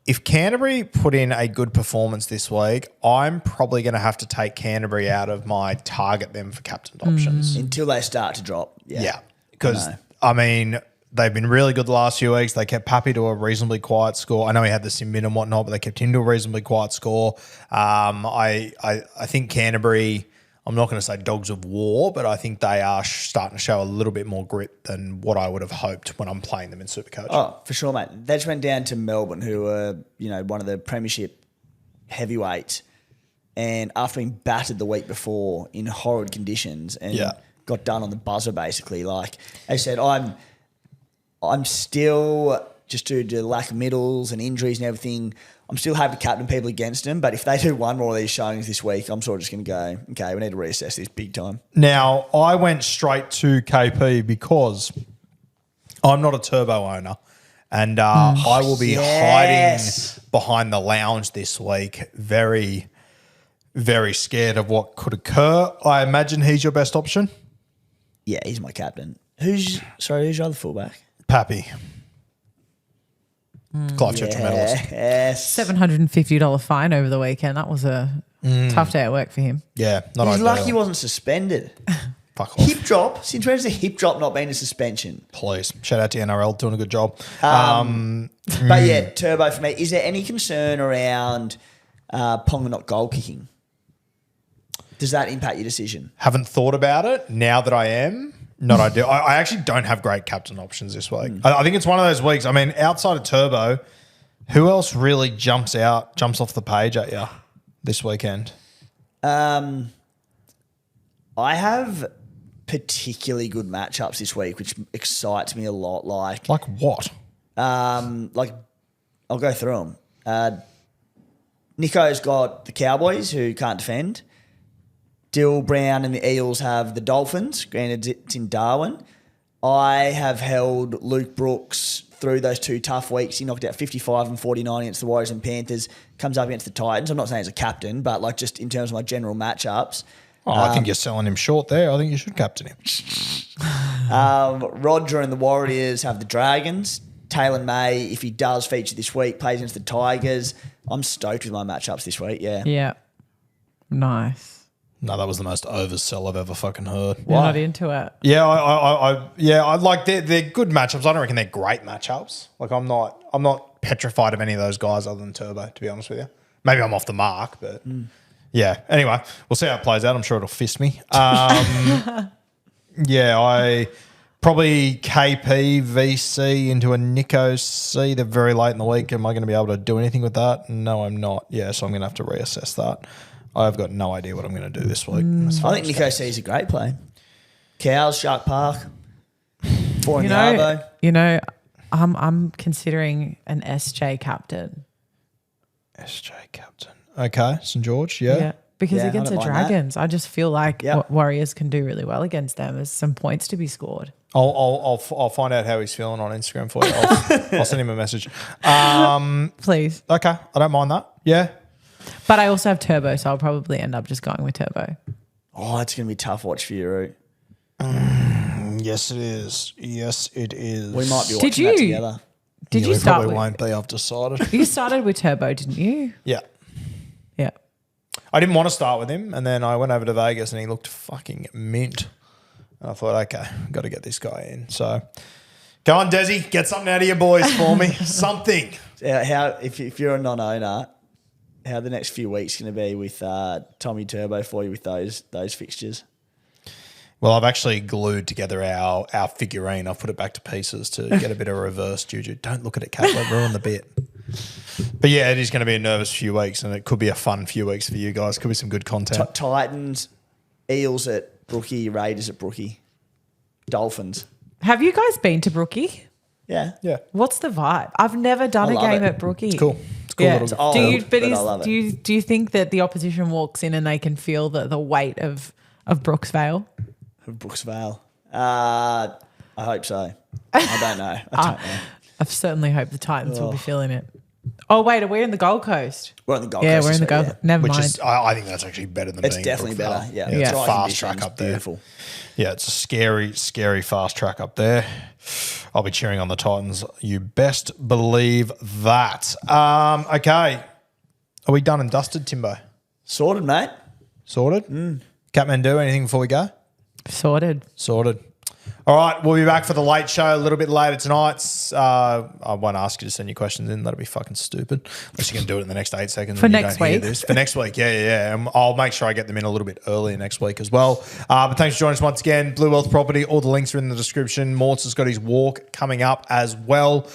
If Canterbury put in a good performance this week, I'm probably going to have to take Canterbury out of my target them for captain options. Until they start to drop. Yeah. Because, I mean, they've been really good the last few weeks. They kept Pappy to a reasonably quiet score. I know he had the sim min and whatnot, but they kept him to a reasonably quiet score. I think Canterbury, I'm not going to say dogs of war, but I think they are starting to show a little bit more grit than what I would have hoped when I'm playing them in SuperCoach. Oh, for sure, mate. They just went down to Melbourne, who were, one of the premiership heavyweights, and after being battered the week before in horrid conditions and got done on the buzzer, basically. Like I said, I'm still, just due to lack of middles and injuries and everything, I'm still happy to captain people against them. But if they do one more of these showings this week, I'm sort of just going to go, okay, we need to reassess this big time. Now, I went straight to KP because I'm not a turbo owner. And I will be hiding behind the lounge this week, very, very scared of what could occur. I imagine he's your best option. Yeah, he's my captain. Who's your other fullback? Pappy. Clive Churchill medalist. Yes. $750 fine over the weekend. That was a tough day at work for him. Yeah, not He's ideal. lucky he wasn't suspended. Fuck off. Hip drop? Since when has a hip drop not been a suspension? Please. Shout out to NRL, doing a good job. But yeah, Turbo for me. Is there any concern around Ponga not goal kicking? Does that impact your decision? Haven't thought about it. Now that I am, not ideal. I actually don't have great captain options this week. I think it's one of those weeks. I mean, outside of Turbo, who else really jumps off the page at you this weekend? I have particularly good matchups this week, which excites me a lot. Like what? I'll go through them. Nico's got the Cowboys, who can't defend. Dill, Brown and the Eels have the Dolphins. Granted, it's in Darwin. I have held Luke Brooks through those two tough weeks. He knocked out 55 and 49 against the Warriors and Panthers. Comes up against the Titans. I'm not saying as a captain, but like just in terms of my general matchups. I think you're selling him short there. I think you should captain him. Roger and the Warriors have the Dragons. Taylor May, if he does feature this week, plays against the Tigers. I'm stoked with my matchups this week, yeah. Yeah. Nice. No, that was the most oversell I've ever fucking heard. You're not into it. Yeah, I like they're good matchups. I don't reckon they're great matchups. Like I'm not petrified of any of those guys other than Turbo, to be honest with you. Maybe I'm off the mark, but yeah. Anyway, we'll see how it plays out. I'm sure it'll fist me. Yeah, I probably KP, VC into a Nico C. They're very late in the week. Am I going to be able to do anything with that? No, I'm not. Yeah, so I'm going to have to reassess that. I've got no idea what I'm going to do this week. I think Nico C is a great play. Cows, Shark Park, 4 in the Arvo. I'm considering an SJ captain. SJ captain. Okay, St. George, yeah. Because Yeah, against I the don't mind Dragons, I just feel like Yep. Warriors can do really well against them. There's some points to be scored. I'll find out how he's feeling on Instagram for you. I'll send him a message. Please. Okay, I don't mind that. Yeah. But I also have Turbo, so I'll probably end up just going with Turbo. Oh, it's going to be a tough watch for you, Root. Yes, it is. Yes, it is. We might be watching that together. Did Yeah, you we start probably with, won't be. I've decided. you started with Turbo, didn't you? Yeah. Yeah. I didn't want to start with him, and then I went over to Vegas and he looked fucking mint. And I thought, okay, got to get this guy in. So go on, Desi, get something out of your boys for me. Something. How if you're a non-owner, how the next few weeks going to be with Tommy Turbo for you with those fixtures? Well, I've actually glued together our figurine. I've put it back to pieces to get a bit of reverse juju. Don't look at it, Kat. Don't ruin the bit. But yeah, it is going to be a nervous few weeks, and it could be a fun few weeks for you guys. Could be some good content. Titans, Eels at Brookie, Raiders at Brookie, Dolphins. Have you guys been to Brookie? Yeah. Yeah. What's the vibe? I've never done a love game it. at Brookie. It's cool. It's cool. Yeah. Little old, Do you? but I love Do you think that the opposition walks in and they can feel the weight of Brooksvale? Brooksvale. I hope so. I don't know. I don't know. I certainly hope the Titans will be feeling it. Oh wait, are we in the Gold Coast? We're on the Gold Yeah, Coast. we're in the Gold. Yeah. Never Which mind. is, I think that's actually better than It's being definitely Brookvale. better. Yeah. It's a Dry fast conditions, track up there. Beautiful. Yeah, it's a scary, scary fast track up there. I'll be cheering on the Titans. You best believe that. Okay. Are we done and dusted, Timbo? Sorted, mate. Sorted? Catman, do anything before we go? Sorted. Sorted. All right, we'll be back for the late show a little bit later tonight. I won't ask you to send your questions in. That'll be fucking stupid. Unless you can do it in the next 8 seconds. For when you next don't hear week. this. For next week, yeah. And I'll make sure I get them in a little bit earlier next week as well. But thanks for joining us once again. Blue Wealth Property, all the links are in the description. Mort's has got his walk coming up as well.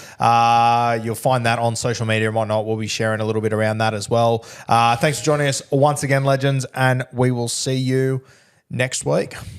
You'll find that on social media and whatnot. We'll be sharing a little bit around that as well. Thanks for joining us once again, legends, and we will see you next week.